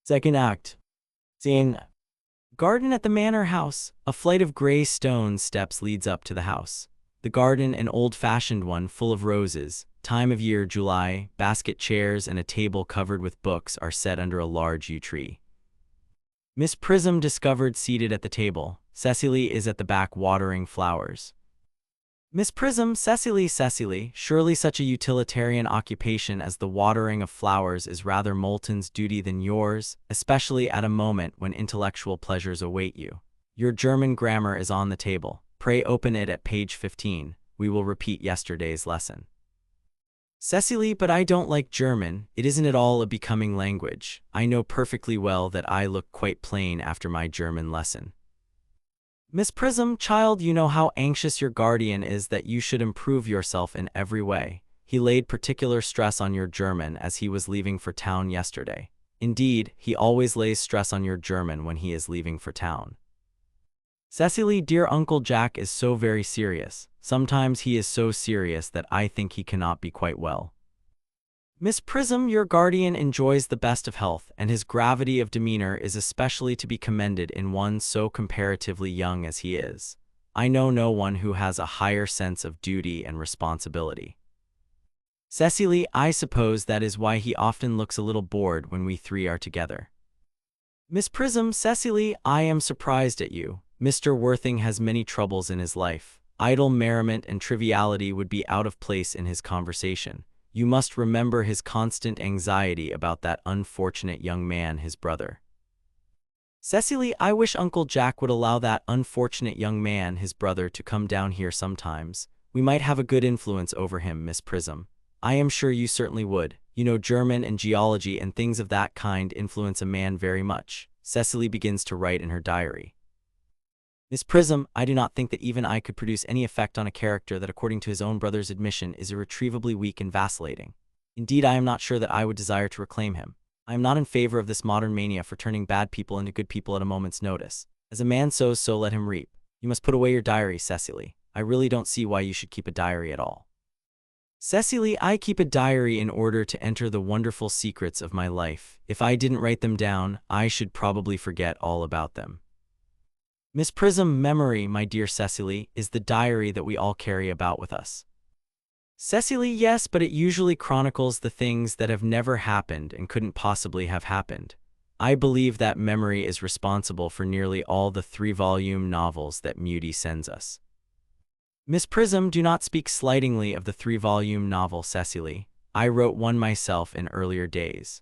Second act. Scene. Garden at the Manor House. A flight of gray stone steps leads up to the house. The garden, an old-fashioned one full of roses. Time of year, July. Basket chairs and a table covered with books are set under a large yew tree. Miss Prism discovered seated at the table. Cecily is at the back watering flowers. Miss Prism, Cecily, surely such a utilitarian occupation as the watering of flowers is rather Moulton's duty than yours, especially at a moment when intellectual pleasures await you. Your German grammar is on the table. Pray open it at page 15. We will repeat yesterday's lesson. Cecily, but I don't like German. It isn't at all a becoming language. I know perfectly well that I look quite plain after my German lesson. Miss Prism, child, you know how anxious your guardian is that you should improve yourself in every way. He laid particular stress on your German as he was leaving for town yesterday. Indeed, he always lays stress on your German when he is leaving for town. Cecily, dear Uncle Jack is so very serious. Sometimes he is so serious that I think he cannot be quite well. Miss Prism, your guardian enjoys the best of health, and his gravity of demeanor is especially to be commended in one so comparatively young as he is. I know no one who has a higher sense of duty and responsibility. Cecily, I suppose that is why he often looks a little bored when we three are together. Miss Prism, Cecily, I am surprised at you. Mr. Worthing has many troubles in his life. Idle merriment and triviality would be out of place in his conversation. You must remember his constant anxiety about that unfortunate young man, his brother. Cecily, I wish Uncle Jack would allow that unfortunate young man, his brother, to come down here sometimes. We might have a good influence over him, Miss Prism. I am sure you certainly would. You know, German and geology and things of that kind influence a man very much. Cecily begins to write in her diary. Miss Prism, I do not think that even I could produce any effect on a character that, according to his own brother's admission, is irretrievably weak and vacillating. Indeed, I am not sure that I would desire to reclaim him. I am not in favor of this modern mania for turning bad people into good people at a moment's notice. As a man sows, so let him reap. You must put away your diary, Cecily. I really don't see why you should keep a diary at all. Cecily, I keep a diary in order to enter the wonderful secrets of my life. If I didn't write them down, I should probably forget all about them. Miss Prism, memory, my dear Cecily, is the diary that we all carry about with us. Cecily, yes, but it usually chronicles the things that have never happened and couldn't possibly have happened. I believe that memory is responsible for nearly all the 3-volume novels that Mudie sends us. Miss Prism, do not speak slightingly of the 3-volume novel, Cecily. I wrote one myself in earlier days.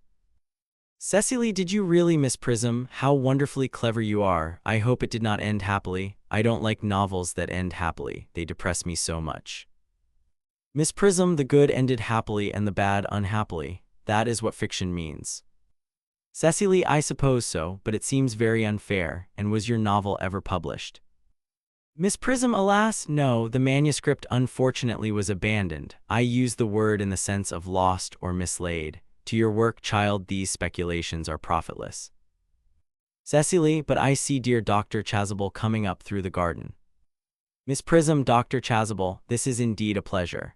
Cecily, did you really, Miss Prism? How wonderfully clever you are. I hope it did not end happily. I don't like novels that end happily. They depress me so much. Miss Prism, the good ended happily and the bad unhappily. That is what fiction means. Cecily, I suppose so, but it seems very unfair. And was your novel ever published? Miss Prism, alas, no, the manuscript unfortunately was abandoned. I use the word in the sense of lost or mislaid. To your work, child, these speculations are profitless. Cecily, but I see dear Dr. Chasuble coming up through the garden. Miss Prism, Dr. Chasuble, this is indeed a pleasure.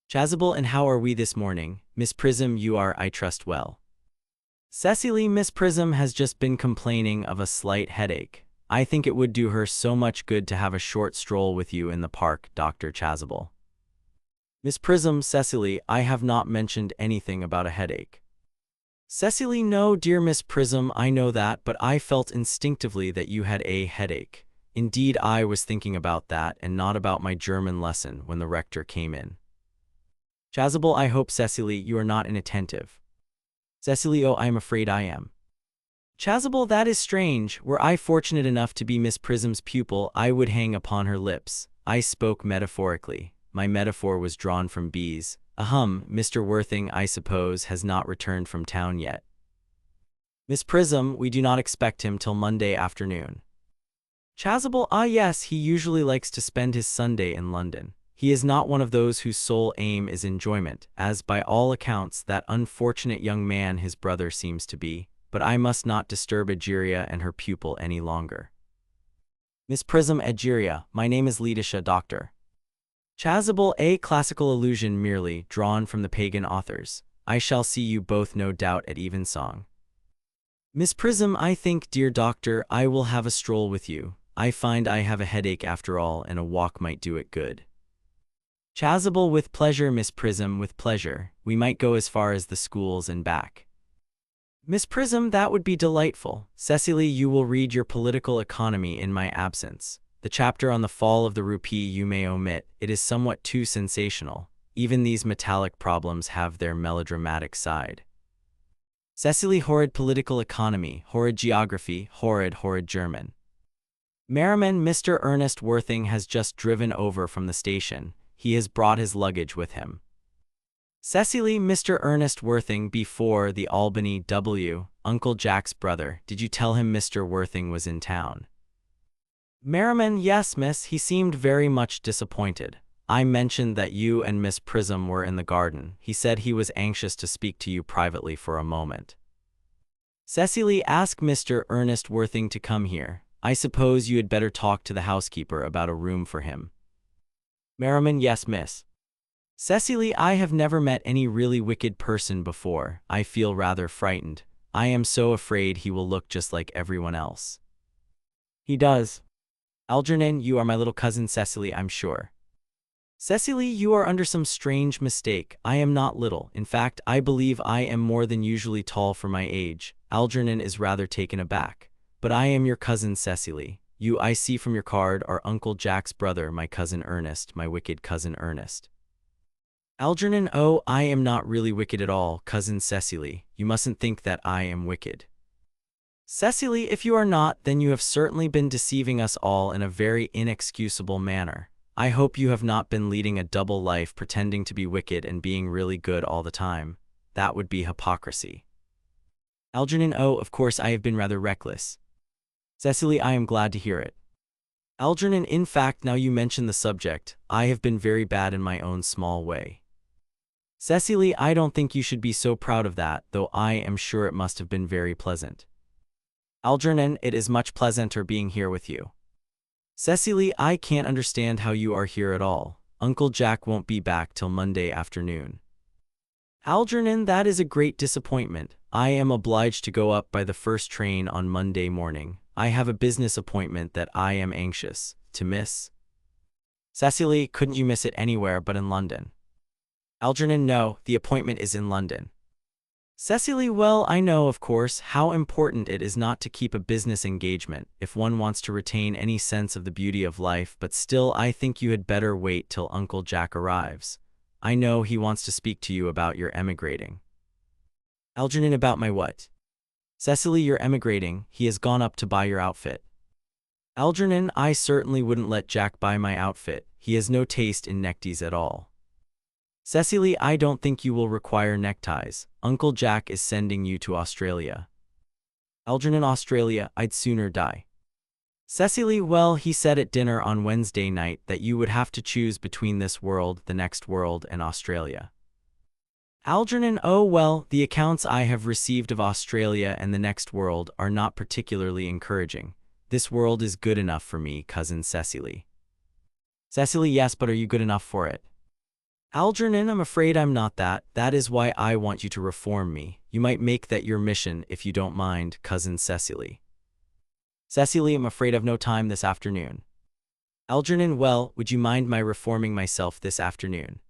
Chasuble, and how are we this morning? Miss Prism, you are, I trust, well. Cecily, Miss Prism has just been complaining of a slight headache. I think it would do her so much good to have a short stroll with you in the park, Dr. Chasuble. Miss Prism, Cecily, I have not mentioned anything about a headache. Cecily, no, dear Miss Prism, I know that, but I felt instinctively that you had a headache. Indeed, I was thinking about that and not about my German lesson when the rector came in. Chasuble, I hope, Cecily, you are not inattentive. Cecily, oh, I am afraid I am. Chasuble, that is strange. Were I fortunate enough to be Miss Prism's pupil, I would hang upon her lips. I spoke metaphorically. My metaphor was drawn from bees. Ahem, Mr. Worthing, I suppose, has not returned from town yet. Miss Prism, we do not expect him till Monday afternoon. Chasuble, ah yes, he usually likes to spend his Sunday in London. He is not one of those whose sole aim is enjoyment, as by all accounts that unfortunate young man his brother seems to be, but I must not disturb Egeria and her pupil any longer. Miss Prism, Egeria, my name is Laetitia, Doctor. Chasuble, a classical allusion merely, drawn from the pagan authors. I shall see you both no doubt at evensong. Miss Prism, I think, dear Doctor, I will have a stroll with you. I find I have a headache after all, and a walk might do it good. Chasuble, with pleasure, Miss Prism, with pleasure. We might go as far as the schools and back. Miss Prism, that would be delightful. Cecily, you will read your political economy in my absence. The chapter on the fall of the rupee you may omit, it is somewhat too sensational. Even these metallic problems have their melodramatic side. Cecily, horrid political economy, horrid geography, horrid German. Merriman, Mr. Ernest Worthing has just driven over from the station. He has brought his luggage with him. Cecily, Mr. Ernest Worthing before the Albany W. Uncle Jack's brother. Did you tell him Mr. Worthing was in town? Merriman, yes, miss. He seemed very much disappointed. I mentioned that you and Miss Prism were in the garden. He said he was anxious to speak to you privately for a moment. Cecily, ask Mr. Ernest Worthing to come here. I suppose you had better talk to the housekeeper about a room for him. Merriman, yes, miss. Cecily, I have never met any really wicked person before. I feel rather frightened. I am so afraid he will look just like everyone else. He does. Algernon, you are my little cousin Cecily, I'm sure. Cecily, you are under some strange mistake. I am not little. In fact, I believe I am more than usually tall for my age. Algernon is rather taken aback. But I am your cousin Cecily. You, I see from your card, are Uncle Jack's brother, my cousin Ernest, my wicked cousin Ernest. Algernon, oh, I am not really wicked at all, cousin Cecily. You mustn't think that I am wicked. Cecily, if you are not, then you have certainly been deceiving us all in a very inexcusable manner. I hope you have not been leading a double life, pretending to be wicked and being really good all the time. That would be hypocrisy. Algernon, oh, of course I have been rather reckless. Cecily, I am glad to hear it. Algernon, in fact, now you mention the subject, I have been very bad in my own small way. Cecily, I don't think you should be so proud of that, though I am sure it must have been very pleasant. Algernon, it is much pleasanter being here with you. Cecily, I can't understand how you are here at all. Uncle Jack won't be back till Monday afternoon. Algernon, that is a great disappointment. I am obliged to go up by the first train on Monday morning. I have a business appointment that I am anxious to miss. Cecily, couldn't you miss it anywhere but in London? Algernon, no, the appointment is in London. Cecily, well, I know, of course, how important it is not to keep a business engagement if one wants to retain any sense of the beauty of life, but still I think you had better wait till Uncle Jack arrives. I know he wants to speak to you about your emigrating. Algernon, about my what? Cecily, you're emigrating. He has gone up to buy your outfit. Algernon, I certainly wouldn't let Jack buy my outfit. He has no taste in neckties at all. Cecily, I don't think you will require neckties. Uncle Jack is sending you to Australia. Algernon, Australia, I'd sooner die. Cecily, well, he said at dinner on Wednesday night that you would have to choose between this world, the next world, and Australia. Algernon, oh well, the accounts I have received of Australia and the next world are not particularly encouraging. This world is good enough for me, cousin Cecily. Cecily, yes, but are you good enough for it? Algernon, I'm afraid I'm not that. That is why I want you to reform me. You might make that your mission if you don't mind, cousin Cecily. Cecily, I'm afraid I've no time this afternoon. Algernon, well, would you mind my reforming myself this afternoon?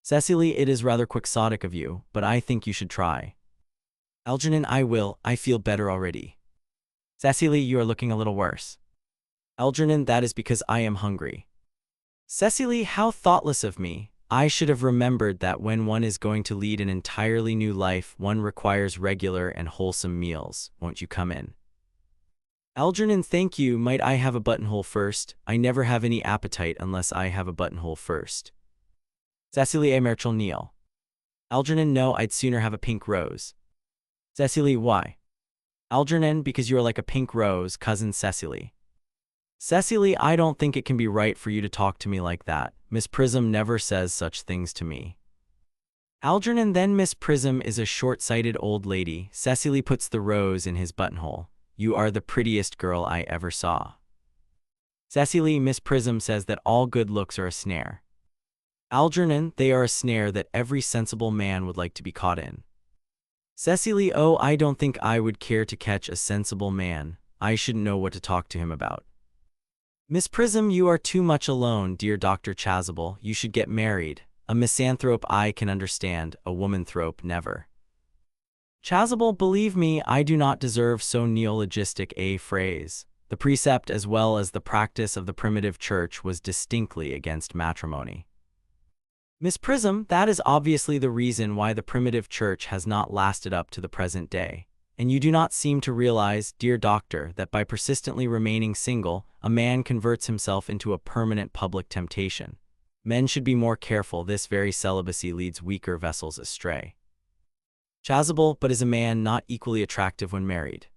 Cecily, it is rather quixotic of you, but I think you should try. Algernon, I will. I feel better already. Cecily, you are looking a little worse. Algernon, that is because I am hungry. Cecily, how thoughtless of me. I should have remembered that when one is going to lead an entirely new life, one requires regular and wholesome meals. Won't you come in? Algernon, thank you. Might I have a buttonhole first? I never have any appetite unless I have a buttonhole first. Cecily, a Merchel Neal. Algernon, no, I'd sooner have a pink rose. Cecily, why? Algernon, because you are like a pink rose, cousin Cecily. Cecily, I don't think it can be right for you to talk to me like that. Miss Prism never says such things to me. Algernon, then Miss Prism is a short-sighted old lady. Cecily puts the rose in his buttonhole. You are the prettiest girl I ever saw. Cecily, Miss Prism says that all good looks are a snare. Algernon, they are a snare that every sensible man would like to be caught in. Cecily, oh, I don't think I would care to catch a sensible man. I shouldn't know what to talk to him about. Miss Prism, you are too much alone, dear Dr. Chasuble. You should get married. A misanthrope I can understand, a womanthrope never. Chasuble, believe me, I do not deserve so neologistic a phrase. The precept as well as the practice of the primitive church was distinctly against matrimony. Miss Prism, that is obviously the reason why the primitive church has not lasted up to the present day. And you do not seem to realize, dear doctor, that by persistently remaining single, a man converts himself into a permanent public temptation. Men should be more careful. This very celibacy leads weaker vessels astray. Chasuble, but is a man not equally attractive when married?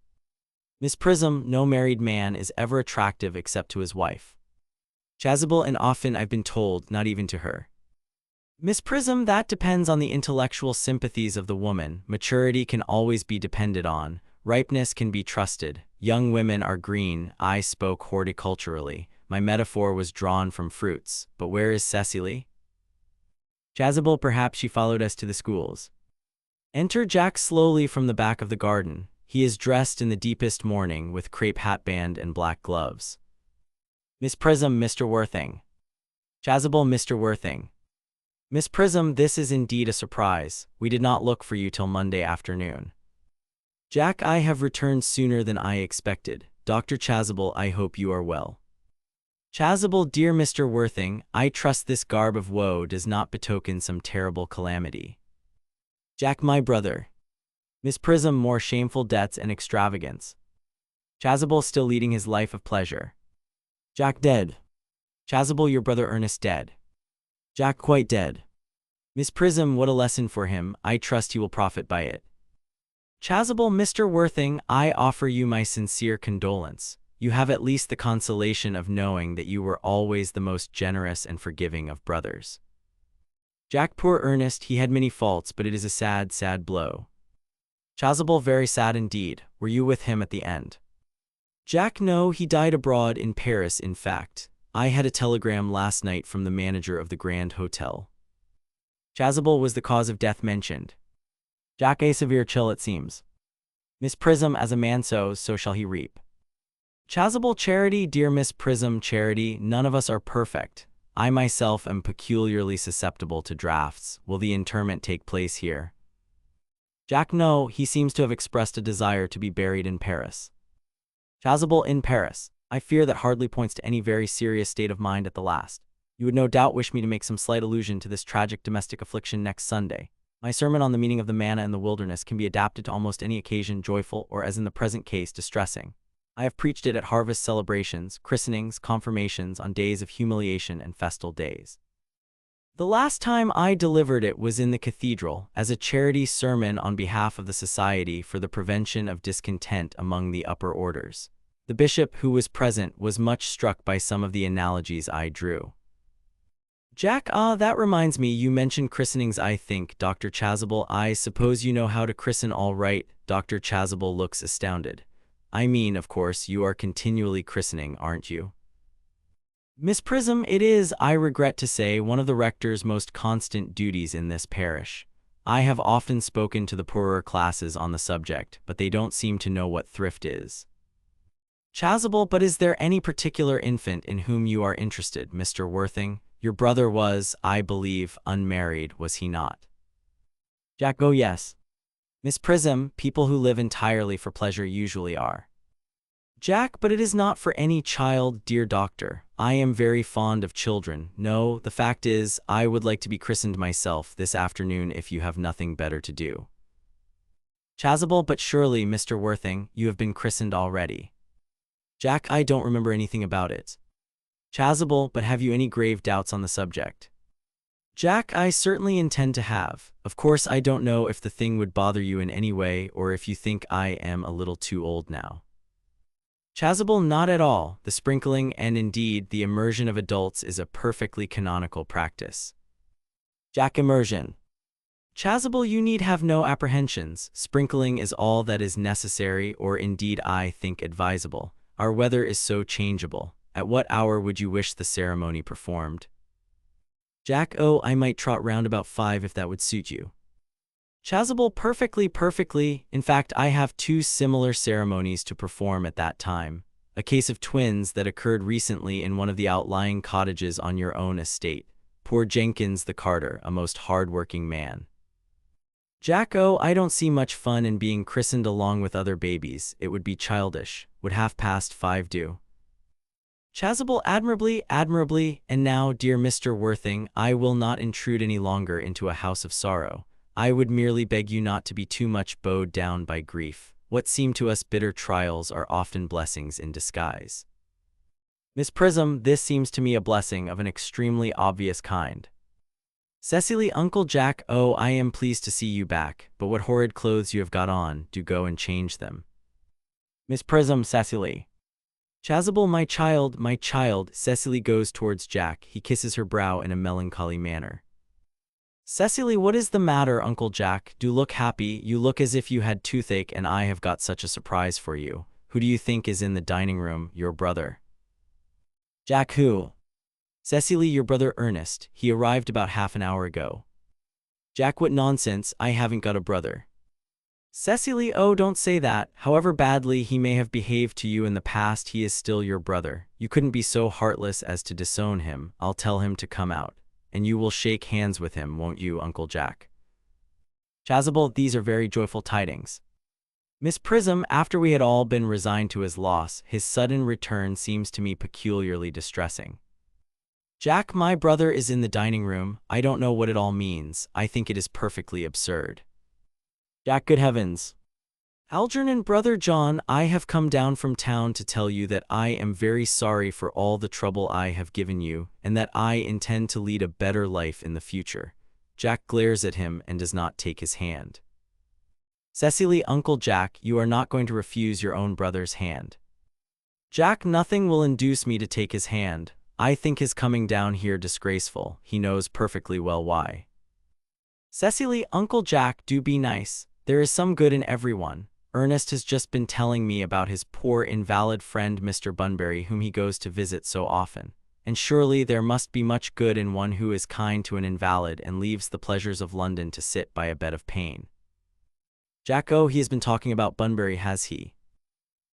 Miss Prism, no married man is ever attractive except to his wife. Chasuble, and often I've been told, not even to her. Miss Prism, that depends on the intellectual sympathies of the woman. Maturity can always be depended on. Ripeness can be trusted. Young women are green. I spoke horticulturally. My metaphor was drawn from fruits. But where is Cecily? Chasuble, perhaps she followed us to the schools. Enter Jack slowly from the back of the garden. He is dressed in the deepest mourning with crepe hatband and black gloves. Miss Prism, Mr. Worthing. Chasuble, Mr. Worthing. Miss Prism, this is indeed a surprise. We did not look for you till Monday afternoon. Jack, I have returned sooner than I expected. Dr. Chasuble, I hope you are well. Chasuble, dear Mr. Worthing, I trust this garb of woe does not betoken some terrible calamity. Jack, my brother. Miss Prism, more shameful debts and extravagance. Chasuble, still leading his life of pleasure. Jack, dead. Chasuble, your brother Ernest dead. Jack, quite dead. Miss Prism, what a lesson for him. I trust he will profit by it. Chasuble, Mr. Worthing, I offer you my sincere condolence. You have at least the consolation of knowing that you were always the most generous and forgiving of brothers. Jack, poor Ernest, he had many faults, but it is a sad, sad blow. Chasuble, very sad indeed. Were you with him at the end? Jack, no, he died abroad in Paris, in fact. I had a telegram last night from the manager of the Grand Hotel. Chasuble, was the cause of death mentioned? Jack, a severe chill it seems. Miss Prism, as a man sows, so shall he reap. Chasuble, charity, dear Miss Prism, charity, none of us are perfect. I myself am peculiarly susceptible to drafts. Will the interment take place here? Jack, no, he seems to have expressed a desire to be buried in Paris. Chasuble, in Paris. I fear that hardly points to any very serious state of mind at the last. You would no doubt wish me to make some slight allusion to this tragic domestic affliction next Sunday. My sermon on the meaning of the manna in the wilderness can be adapted to almost any occasion, joyful or, as in the present case, distressing. I have preached it at harvest celebrations, christenings, confirmations, on days of humiliation and festal days. The last time I delivered it was in the cathedral, as a charity sermon on behalf of the Society for the Prevention of Discontent among the Upper Orders. The bishop, who was present, was much struck by some of the analogies I drew. Jack, that reminds me, you mentioned christenings, I think. Dr. Chasuble, I suppose you know how to christen all right? Dr. Chasuble looks astounded. I mean, of course, you are continually christening, aren't you? Miss Prism, it is, I regret to say, one of the rector's most constant duties in this parish. I have often spoken to the poorer classes on the subject, but they don't seem to know what thrift is. Chasuble, but is there any particular infant in whom you are interested, Mr. Worthing? Your brother was, I believe, unmarried, was he not? Jack, oh yes. Miss Prism, people who live entirely for pleasure usually are. Jack, but it is not for any child, dear doctor. I am very fond of children. No, the fact is, I would like to be christened myself this afternoon if you have nothing better to do. Chasuble, but surely, Mr. Worthing, you have been christened already. Jack, I don't remember anything about it. Chasuble, but have you any grave doubts on the subject? Jack, I certainly intend to have. Of course, I don't know if the thing would bother you in any way, or if you think I am a little too old now. Chasuble, not at all. The sprinkling and indeed the immersion of adults is a perfectly canonical practice. Jack, immersion. Chasuble, you need have no apprehensions. Sprinkling is all that is necessary, or indeed I think advisable. Our weather is so changeable. At what hour would you wish the ceremony performed? Jack, oh, I might trot round about 5 if that would suit you. Chasuble, perfectly. In fact, I have 2 similar ceremonies to perform at that time. A case of twins that occurred recently in one of the outlying cottages on your own estate. Poor Jenkins the carter, a most hard-working man. Jack, oh, I don't see much fun in being christened along with other babies. It would be childish. Would 5:30 do? Chasuble, admirably, admirably. And now, dear Mr. Worthing, I will not intrude any longer into a house of sorrow. I would merely beg you not to be too much bowed down by grief. What seem to us bitter trials are often blessings in disguise. Miss Prism, this seems to me a blessing of an extremely obvious kind. Cecily, Uncle Jack, oh, I am pleased to see you back, but what horrid clothes you have got on, do go and change them. Miss Prism, Cecily. Chasuble, my child, Cecily goes towards Jack. He kisses her brow in a melancholy manner. Cecily, what is the matter, Uncle Jack? Do look happy. You look as if you had toothache, and I have got such a surprise for you. Who do you think is in the dining room? Your brother. Jack, who? Cecily, your brother Ernest. He arrived about half an hour ago. Jack, what nonsense, I haven't got a brother. Cecily, oh, don't say that. However badly he may have behaved to you in the past, he is still your brother. You couldn't be so heartless as to disown him. I'll tell him to come out. And you will shake hands with him, won't you, Uncle Jack? Chasuble, these are very joyful tidings. Miss Prism, after we had all been resigned to his loss, his sudden return seems to me peculiarly distressing. Jack, my brother is in the dining room. I don't know what it all means. I think it is perfectly absurd. Jack, good heavens. Algernon, brother John, I have come down from town to tell you that I am very sorry for all the trouble I have given you, and that I intend to lead a better life in the future. Jack glares at him and does not take his hand. Cecily, Uncle Jack, you are not going to refuse your own brother's hand. Jack, nothing will induce me to take his hand. I think his coming down here disgraceful. He knows perfectly well why. Cecily, Uncle Jack, do be nice. There is some good in everyone. Ernest has just been telling me about his poor invalid friend Mr. Bunbury, whom he goes to visit so often. And surely there must be much good in one who is kind to an invalid and leaves the pleasures of London to sit by a bed of pain. Jack, oh, he has been talking about Bunbury, has he?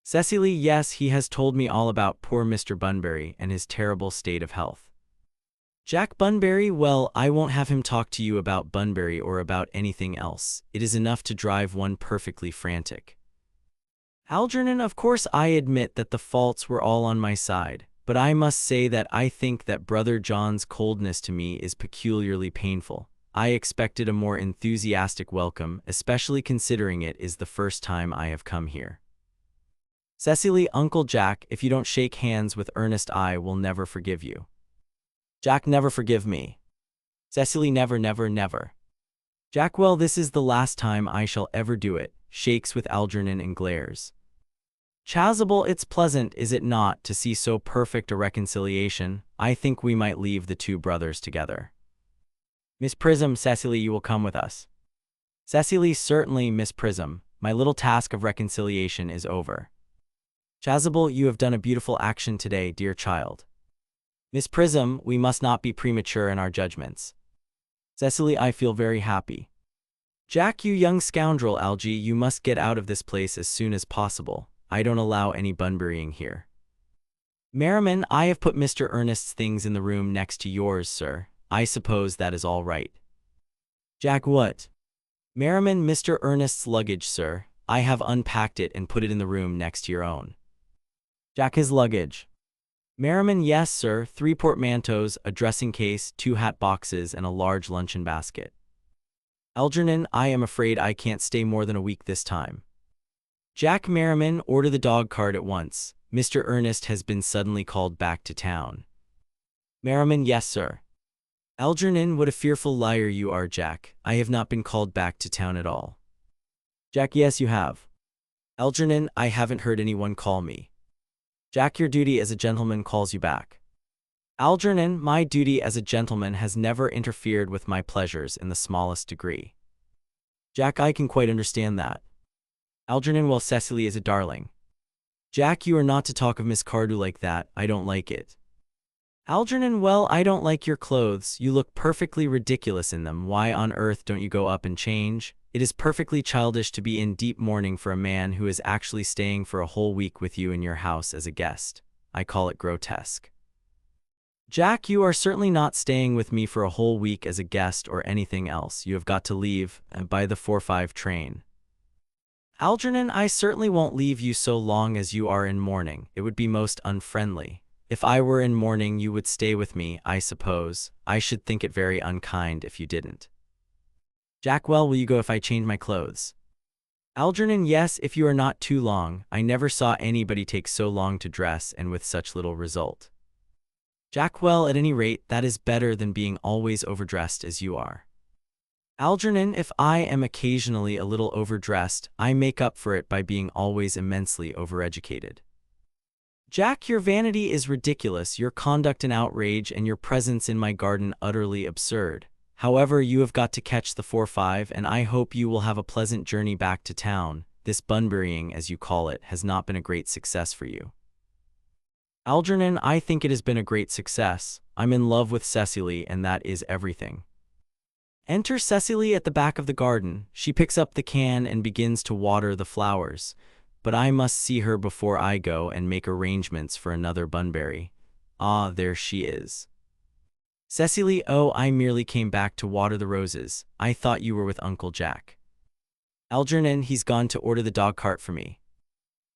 Cecily, yes, he has told me all about poor Mr. Bunbury and his terrible state of health. Jack, Bunbury, well, I won't have him talk to you about Bunbury or about anything else. It is enough to drive one perfectly frantic. Algernon, of course I admit that the faults were all on my side, but I must say that I think that brother John's coldness to me is peculiarly painful. I expected a more enthusiastic welcome, especially considering it is the first time I have come here. Cecily, Uncle Jack, if you don't shake hands with Ernest, I will never forgive you. Jack, never forgive me. Cecily, never, never, never. Jack, well, this is the last time I shall ever do it, shakes with Algernon and glares. Chasuble, it's pleasant, is it not, to see so perfect a reconciliation? I think we might leave the two brothers together. Miss Prism, Cecily, you will come with us. Cecily, certainly, Miss Prism. My little task of reconciliation is over. Chasuble, you have done a beautiful action today, dear child. Miss Prism, we must not be premature in our judgments. Cecily, I feel very happy. Jack, you young scoundrel, Algy, you must get out of this place as soon as possible. I don't allow any Bunburying here. Merriman, I have put Mr. Ernest's things in the room next to yours, sir. I suppose that is all right. Jack, what? Merriman, Mr. Ernest's luggage, sir. I have unpacked it and put it in the room next to your own. Jack, his luggage. Merriman, yes, sir. 3 portmanteaus, a dressing case, 2 hat boxes, and a large luncheon basket. Algernon, I am afraid I can't stay more than a week this time. Jack, Merriman, order the dog cart at once. Mr. Ernest has been suddenly called back to town. Merriman, yes, sir. Algernon, what a fearful liar you are, Jack. I have not been called back to town at all. Jack, yes, you have. Algernon, I haven't heard anyone call me. Jack, your duty as a gentleman calls you back. Algernon, my duty as a gentleman has never interfered with my pleasures in the smallest degree. Jack, I can quite understand that. Algernon, well, Cecily is a darling. Jack, you are not to talk of Miss Cardew like that. I don't like it. Algernon, well, I don't like your clothes. You look perfectly ridiculous in them. Why on earth don't you go up and change? It is perfectly childish to be in deep mourning for a man who is actually staying for a whole week with you in your house as a guest. I call it grotesque. Jack, you are certainly not staying with me for a whole week as a guest or anything else. You have got to leave by the 4:05 train. Algernon, I certainly won't leave you so long as you are in mourning. It would be most unfriendly. If I were in mourning, you would stay with me, I suppose. I should think it very unkind if you didn't. Jack, well, will you go if I change my clothes? Algernon, yes, if you are not too long. I never saw anybody take so long to dress and with such little result. Jack, well, at any rate, that is better than being always overdressed as you are. Algernon, if I am occasionally a little overdressed, I make up for it by being always immensely overeducated. Jack, your vanity is ridiculous, your conduct an outrage, and your presence in my garden utterly absurd. However, you have got to catch the 4:05, and I hope you will have a pleasant journey back to town. This Bunburying, as you call it, has not been a great success for you. Algernon, I think it has been a great success. I'm in love with Cecily, and that is everything. Enter Cecily at the back of the garden. She picks up the can and begins to water the flowers. But I must see her before I go and make arrangements for another Bunbury. Ah, there she is. Cecily, oh, I merely came back to water the roses. I thought you were with Uncle Jack. Algernon, he's gone to order the dog cart for me.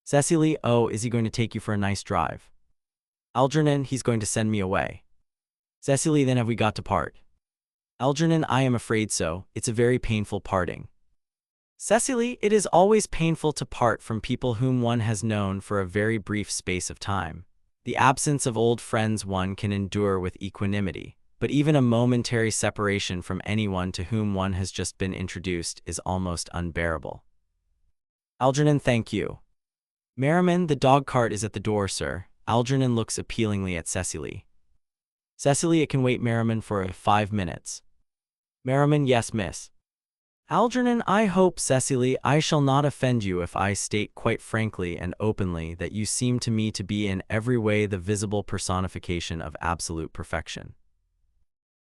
Cecily, oh, is he going to take you for a nice drive? Algernon, he's going to send me away. Cecily, then have we got to part? Algernon, I am afraid so. It's a very painful parting. Cecily, it is always painful to part from people whom one has known for a very brief space of time. The absence of old friends one can endure with equanimity, but even a momentary separation from anyone to whom one has just been introduced is almost unbearable. Algernon, thank you. Merriman, the dog cart is at the door, sir. Algernon looks appealingly at Cecily. Cecily, it can wait, Merriman, for 5 minutes. Merriman, yes, miss. Algernon, I hope, Cecily, I shall not offend you if I state quite frankly and openly that you seem to me to be in every way the visible personification of absolute perfection.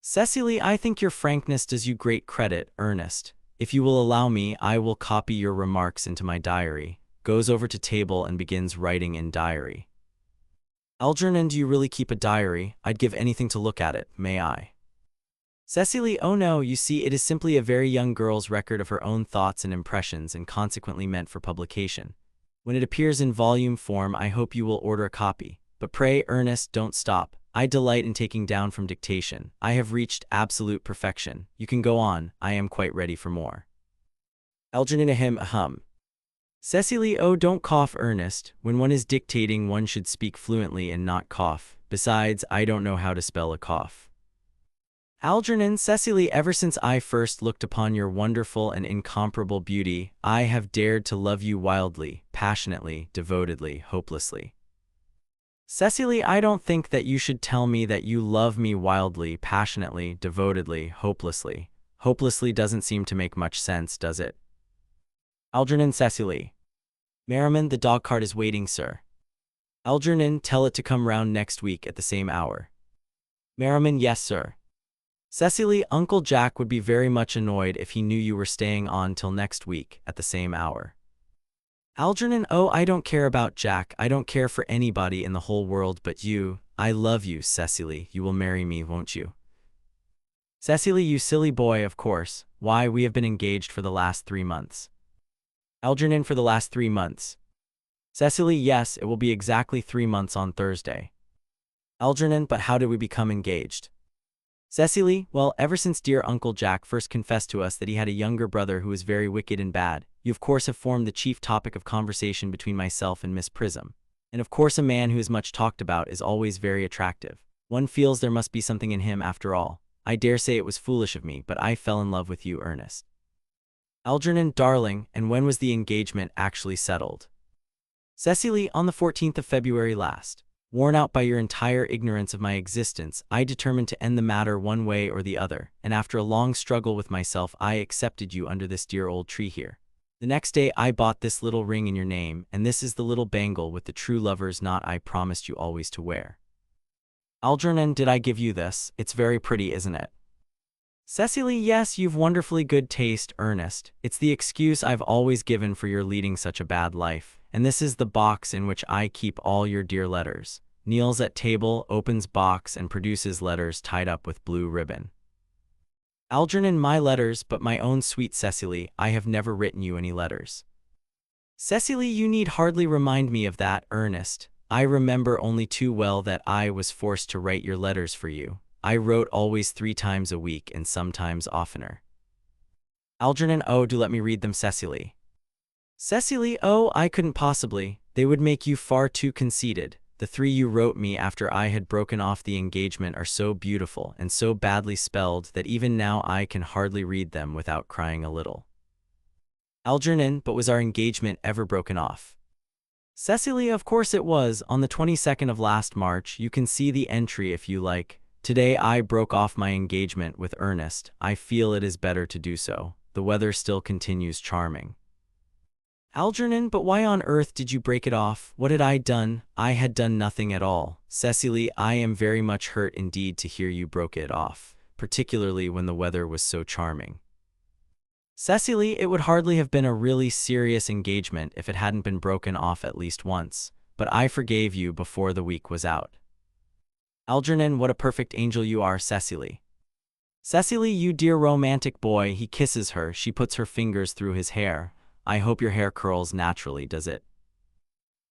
Cecily, I think your frankness does you great credit, Ernest. If you will allow me, I will copy your remarks into my diary. Goes over to table and begins writing in diary. Algernon, do you really keep a diary? I'd give anything to look at it, may I? Cecily, oh no, you see, it is simply a very young girl's record of her own thoughts and impressions and consequently meant for publication. When it appears in volume form, I hope you will order a copy. But pray, Ernest, don't stop. I delight in taking down from dictation. I have reached absolute perfection. You can go on. I am quite ready for more. Algernon, ahem. Cecily, oh, don't cough, Ernest. When one is dictating, one should speak fluently and not cough. Besides, I don't know how to spell a cough. Algernon, Cecily, ever since I first looked upon your wonderful and incomparable beauty, I have dared to love you wildly, passionately, devotedly, hopelessly. Cecily, I don't think that you should tell me that you love me wildly, passionately, devotedly, hopelessly. Hopelessly doesn't seem to make much sense, does it? Algernon, Cecily. Merriman, the dog cart is waiting, sir. Algernon, tell it to come round next week at the same hour. Merriman, yes, sir. Cecily, Uncle Jack would be very much annoyed if he knew you were staying on till next week at the same hour. Algernon, oh, I don't care about Jack. I don't care for anybody in the whole world but you. I love you, Cecily. You will marry me, won't you? Cecily, you silly boy, of course. Why, we have been engaged for the last 3 months. Algernon, for the last 3 months. Cecily, yes, it will be exactly 3 months on Thursday. Algernon, but how did we become engaged? Cecily, well, ever since dear Uncle Jack first confessed to us that he had a younger brother who was very wicked and bad, you of course have formed the chief topic of conversation between myself and Miss Prism. And of course a man who is much talked about is always very attractive. One feels there must be something in him after all. I dare say it was foolish of me, but I fell in love with you, Ernest. Algernon, darling, and when was the engagement actually settled? Cecily, on the 14th of February last. Worn out by your entire ignorance of my existence, I determined to end the matter one way or the other, and after a long struggle with myself, I accepted you under this dear old tree here. The next day I bought this little ring in your name, and this is the little bangle with the true lover's knot I promised you always to wear. Algernon, did I give you this? It's very pretty, isn't it? Cecily, yes, you've wonderfully good taste, Ernest. It's the excuse I've always given for your leading such a bad life, and this is the box in which I keep all your dear letters. kneels at table, opens box, and produces letters tied up with blue ribbon. Algernon, my letters, but my own sweet Cecily, I have never written you any letters. Cecily, you need hardly remind me of that, Ernest. I remember only too well that I was forced to write your letters for you. I wrote always 3 times a week and sometimes oftener. Algernon, oh, do let me read them, Cecily. Cecily, oh, I couldn't possibly. They would make you far too conceited. The 3 you wrote me after I had broken off the engagement are so beautiful and so badly spelled that even now I can hardly read them without crying a little. Algernon, but was our engagement ever broken off? Cecily, of course it was, on the 22nd of last March. You can see the entry if you like. Today I broke off my engagement with Ernest. I feel it is better to do so. The weather still continues charming. Algernon, but why on earth did you break it off? What had I done? I had done nothing at all. Cecily, I am very much hurt indeed to hear you broke it off, particularly when the weather was so charming. Cecily, it would hardly have been a really serious engagement if it hadn't been broken off at least once, but I forgave you before the week was out. Algernon, what a perfect angel you are, Cecily. Cecily, you dear romantic boy. He kisses her. She puts her fingers through his hair. I hope your hair curls naturally, does it?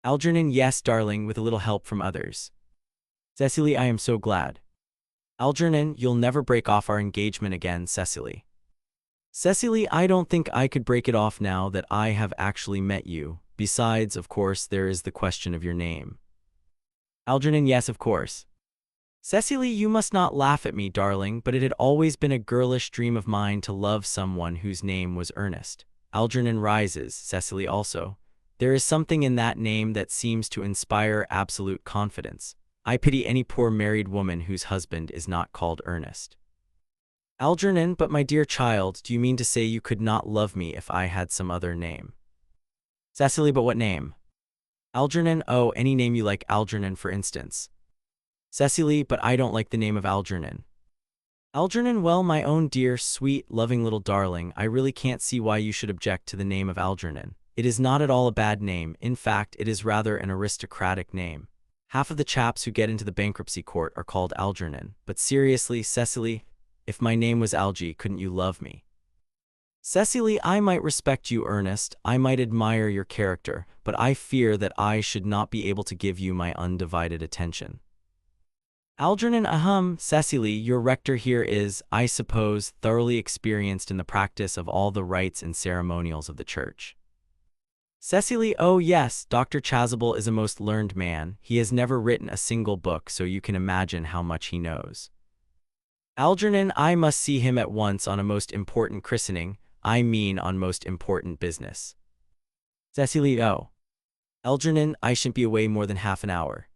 Algernon, yes, darling, with a little help from others. Cecily, I am so glad. Algernon, you'll never break off our engagement again, Cecily. Cecily, I don't think I could break it off now that I have actually met you. Besides, of course, there is the question of your name. Algernon, yes, of course. Cecily, you must not laugh at me, darling, but it had always been a girlish dream of mine to love someone whose name was Ernest. Algernon rises, Cecily also. There is something in that name that seems to inspire absolute confidence. I pity any poor married woman whose husband is not called Ernest. Algernon, but my dear child, do you mean to say you could not love me if I had some other name? Cecily, but what name? Algernon, oh, any name you like, Algernon, for instance. Cecily, but I don't like the name of Algernon. Algernon, well, my own dear, sweet, loving little darling, I really can't see why you should object to the name of Algernon. It is not at all a bad name. In fact, it is rather an aristocratic name. Half of the chaps who get into the bankruptcy court are called Algernon. But seriously, Cecily, if my name was Algie, couldn't you love me? Cecily, I might respect you, Ernest. I might admire your character, but I fear that I should not be able to give you my undivided attention. Algernon, Cecily, your rector here is, I suppose, thoroughly experienced in the practice of all the rites and ceremonials of the church. Cecily, oh yes, Dr. Chasuble is a most learned man. He has never written a single book, so you can imagine how much he knows. Algernon, I must see him at once on a most important christening. I mean on most important business. Cecily, oh. Algernon, I shan't be away more than half an hour.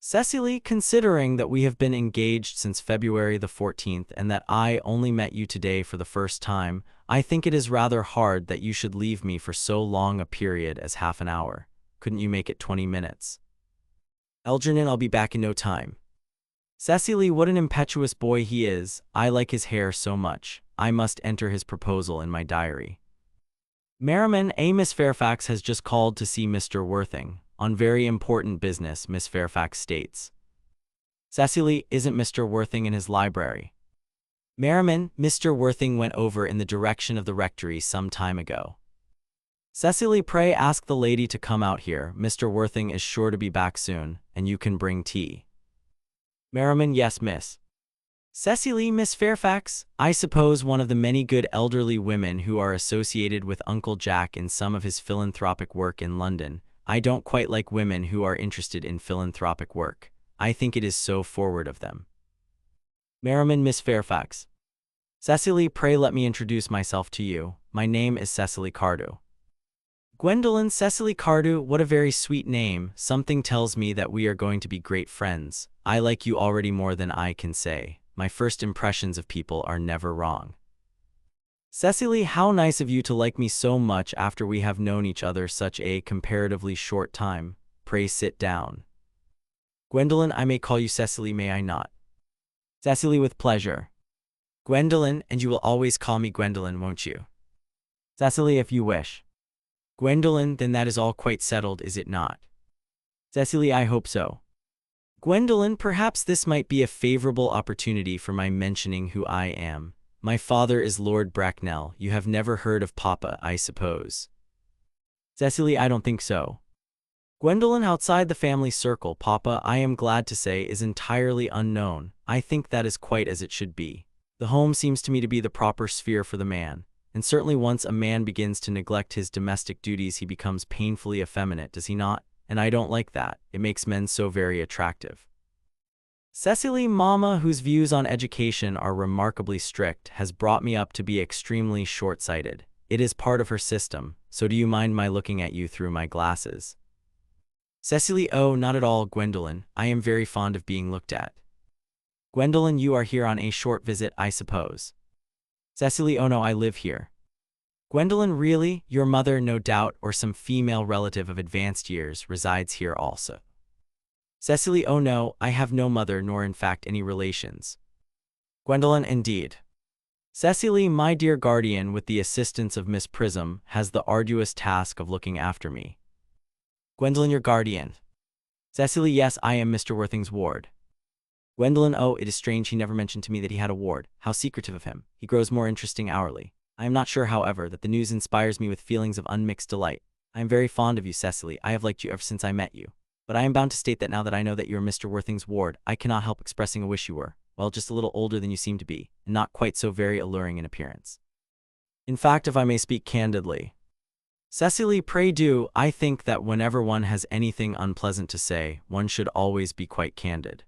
Cecily, considering that we have been engaged since February the 14th and that I only met you today for the first time, I think it is rather hard that you should leave me for so long a period as half an hour. Couldn't you make it 20 minutes? Algernon, I'll be back in no time. Cecily, what an impetuous boy he is. I like his hair so much. I must enter his proposal in my diary. Merriman, Miss Fairfax has just called to see Mr. Worthing. On very important business, Miss Fairfax states. Cecily, isn't Mr. Worthing in his library? Merriman, Mr. Worthing went over in the direction of the rectory some time ago. Cecily, pray ask the lady to come out here. Mr. Worthing is sure to be back soon, and you can bring tea. Merriman, yes, miss. Cecily, Miss Fairfax, I suppose one of the many good elderly women who are associated with Uncle Jack in some of his philanthropic work in London. I don't quite like women who are interested in philanthropic work. I think it is so forward of them. Merriman, Miss Fairfax. Cecily, pray let me introduce myself to you. My name is Cecily Cardew. Gwendolen, Cecily Cardew, what a very sweet name. Something tells me that we are going to be great friends. I like you already more than I can say. My first impressions of people are never wrong. Cecily, how nice of you to like me so much after we have known each other such a comparatively short time. Pray sit down. Gwendolen, I may call you Cecily, may I not? Cecily, with pleasure. Gwendolen, and you will always call me Gwendolen, won't you? Cecily, if you wish. Gwendolen, then that is all quite settled, is it not? Cecily, I hope so. Gwendolen, perhaps this might be a favorable opportunity for my mentioning who I am. My father is Lord Bracknell. You have never heard of Papa, I suppose. Cecily, I don't think so. Gwendolen, outside the family circle, Papa, I am glad to say, is entirely unknown. I think that is quite as it should be. The home seems to me to be the proper sphere for the man, and certainly once a man begins to neglect his domestic duties he becomes painfully effeminate, does he not? And I don't like that. It makes men so very attractive. Cecily, Mama, whose views on education are remarkably strict, has brought me up to be extremely short-sighted. It is part of her system, so do you mind my looking at you through my glasses? Cecily, oh, not at all, Gwendolen. I am very fond of being looked at. Gwendolen, you are here on a short visit, I suppose. Cecily, oh no, I live here. Gwendolen, really? Your mother, no doubt, or some female relative of advanced years, resides here also. Cecily, oh no, I have no mother nor in fact any relations. Gwendolen, indeed. Cecily, my dear guardian, with the assistance of Miss Prism, has the arduous task of looking after me. Gwendolen, your guardian. Cecily, yes, I am Mr. Worthing's ward. Gwendolen, oh, it is strange he never mentioned to me that he had a ward. How secretive of him. He grows more interesting hourly. I am not sure, however, that the news inspires me with feelings of unmixed delight. I am very fond of you, Cecily. I have liked you ever since I met you. But I am bound to state that now that I know that you are Mr. Worthing's ward, I cannot help expressing a wish you were, well, just a little older than you seem to be, and not quite so very alluring in appearance. In fact, if I may speak candidly, Cecily, pray do. I think that whenever one has anything unpleasant to say, one should always be quite candid.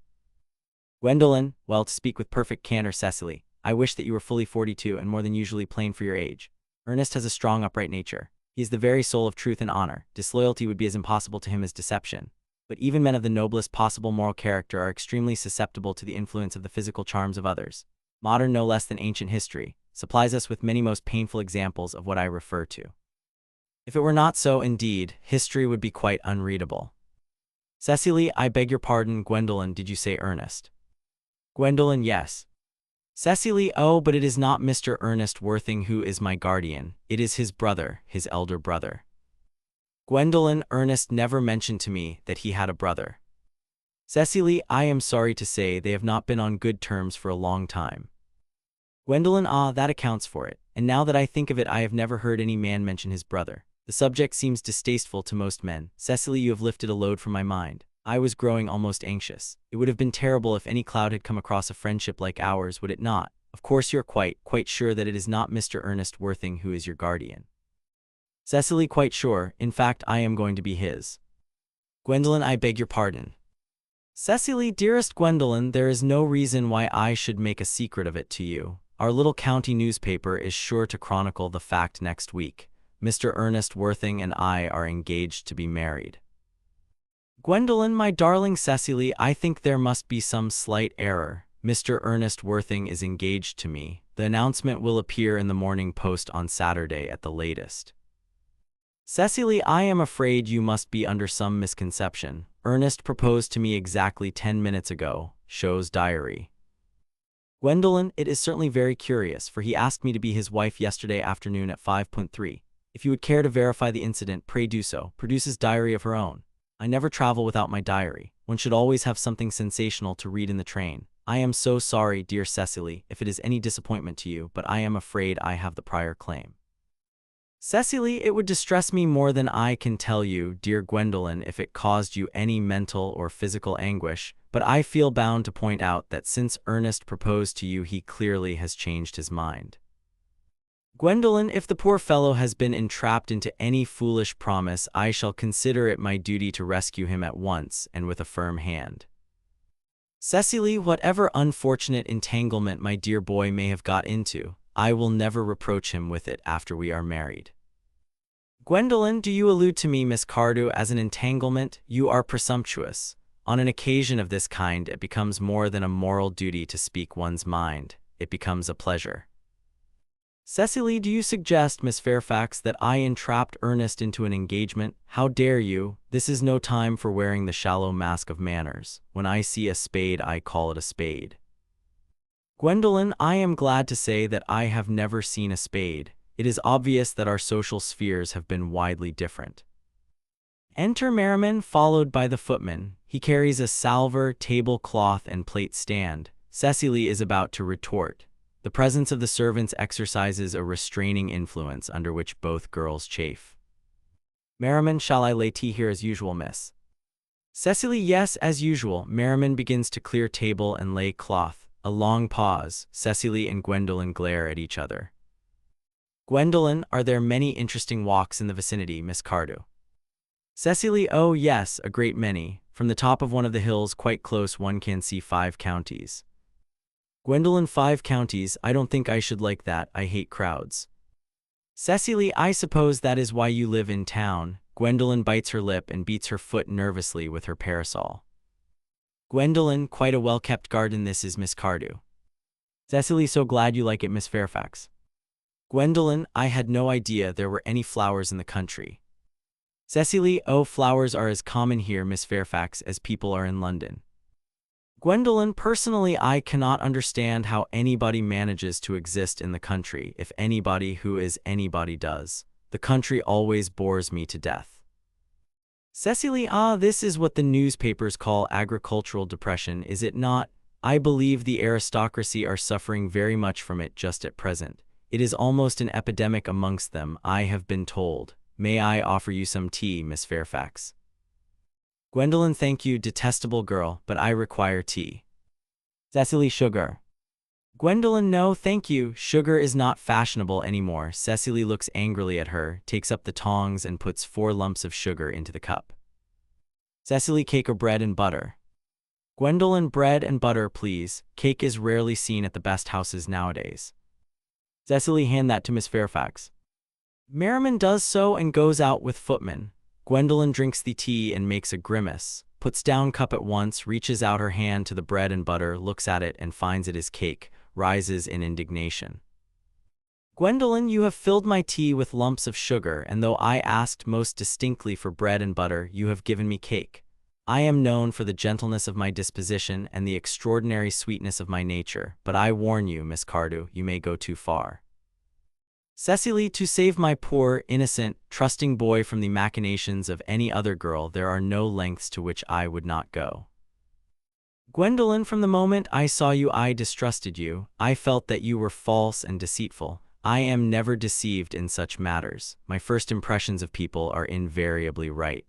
Gwendolen, well, to speak with perfect candor, Cecily, I wish that you were fully 42 and more than usually plain for your age. Ernest has a strong, upright nature. He is the very soul of truth and honor. Disloyalty would be as impossible to him as deception. But even men of the noblest possible moral character are extremely susceptible to the influence of the physical charms of others. Modern, no less than ancient history, supplies us with many most painful examples of what I refer to. If it were not so, indeed, history would be quite unreadable. Cecily, I beg your pardon. Gwendolen, did you say Ernest? Gwendolen, yes. Cecily, oh, but it is not Mr. Ernest Worthing who is my guardian. It is his brother, his elder brother. Gwendolen, Ernest never mentioned to me that he had a brother. Cecily, I am sorry to say they have not been on good terms for a long time. Gwendolen, ah, that accounts for it. And now that I think of it, I have never heard any man mention his brother. The subject seems distasteful to most men. Cecily, you have lifted a load from my mind. I was growing almost anxious. It would have been terrible if any cloud had come across a friendship like ours, would it not? Of course you're quite sure that it is not Mr. Ernest Worthing who is your guardian. Cecily, quite sure. In fact, I am going to be his. Gwendolen, I beg your pardon. Cecily, dearest Gwendolen, there is no reason why I should make a secret of it to you. Our little county newspaper is sure to chronicle the fact next week. Mr. Ernest Worthing and I are engaged to be married. Gwendolen, my darling Cecily, I think there must be some slight error. Mr. Ernest Worthing is engaged to me. The announcement will appear in the Morning Post on Saturday at the latest. Cecily, I am afraid you must be under some misconception. Ernest proposed to me exactly 10 minutes ago. Show's diary. Gwendolen, it is certainly very curious, for he asked me to be his wife yesterday afternoon at 5:3. If you would care to verify the incident, pray do so. Produce his diary of her own. I never travel without my diary. One should always have something sensational to read in the train. I am so sorry, dear Cecily, if it is any disappointment to you, but I am afraid I have the prior claim. Cecily, it would distress me more than I can tell you, dear Gwendolen, if it caused you any mental or physical anguish, but I feel bound to point out that since Ernest proposed to you, he clearly has changed his mind. Gwendolen, if the poor fellow has been entrapped into any foolish promise, I shall consider it my duty to rescue him at once and with a firm hand. Cecily, whatever unfortunate entanglement my dear boy may have got into, I will never reproach him with it after we are married. Gwendolen, do you allude to me, Miss Cardew, as an entanglement? You are presumptuous. On an occasion of this kind, it becomes more than a moral duty to speak one's mind. It becomes a pleasure. Cecily, do you suggest, Miss Fairfax, that I entrapped Ernest into an engagement? How dare you? This is no time for wearing the shallow mask of manners. When I see a spade, I call it a spade. Gwendolen, I am glad to say that I have never seen a spade. It is obvious that our social spheres have been widely different. Enter Merriman, followed by the footman. He carries a salver, tablecloth, and plate stand. Cecily is about to retort. The presence of the servants exercises a restraining influence under which both girls chafe. Merriman, shall I lay tea here as usual, miss? Cecily, yes, as usual. Merriman begins to clear table and lay cloth. A long pause. Cecily and Gwendolen glare at each other. Gwendolen, are there many interesting walks in the vicinity, Miss Cardew? Cecily, oh yes, a great many. From the top of one of the hills quite close one can see 5 counties. Gwendolen, 5 counties? I don't think I should like that. I hate crowds. Cecily, I suppose that is why you live in town. Gwendolen bites her lip and beats her foot nervously with her parasol. Gwendolen, quite a well-kept garden this is, Miss Cardew. Cecily, so glad you like it, Miss Fairfax. Gwendolen, I had no idea there were any flowers in the country. Cecily, oh, flowers are as common here, Miss Fairfax, as people are in London. Gwendolen, personally I cannot understand how anybody manages to exist in the country, if anybody who is anybody does. The country always bores me to death. Cecily, this is what the newspapers call agricultural depression, is it not? I believe the aristocracy are suffering very much from it just at present. It is almost an epidemic amongst them, I have been told. May I offer you some tea, Miss Fairfax? Gwendolen, thank you, detestable girl, but I require tea. Cecily, sugar. Gwendolen, no, thank you, sugar is not fashionable anymore. Cecily looks angrily at her, takes up the tongs and puts 4 lumps of sugar into the cup. Cecily, cake or bread and butter? Gwendolen, bread and butter, please. Cake is rarely seen at the best houses nowadays. Cecily, hand that to Miss Fairfax. Merriman does so and goes out with footman. Gwendolen drinks the tea and makes a grimace, puts down cup at once, reaches out her hand to the bread and butter, looks at it and finds it is cake, rises in indignation. Gwendolen, you have filled my tea with lumps of sugar, and though I asked most distinctly for bread and butter, you have given me cake. I am known for the gentleness of my disposition and the extraordinary sweetness of my nature, but I warn you, Miss Cardew, you may go too far. Cecily, to save my poor, innocent, trusting boy from the machinations of any other girl, there are no lengths to which I would not go. Gwendolen, from the moment I saw you I distrusted you. I felt that you were false and deceitful. I am never deceived in such matters. My first impressions of people are invariably right.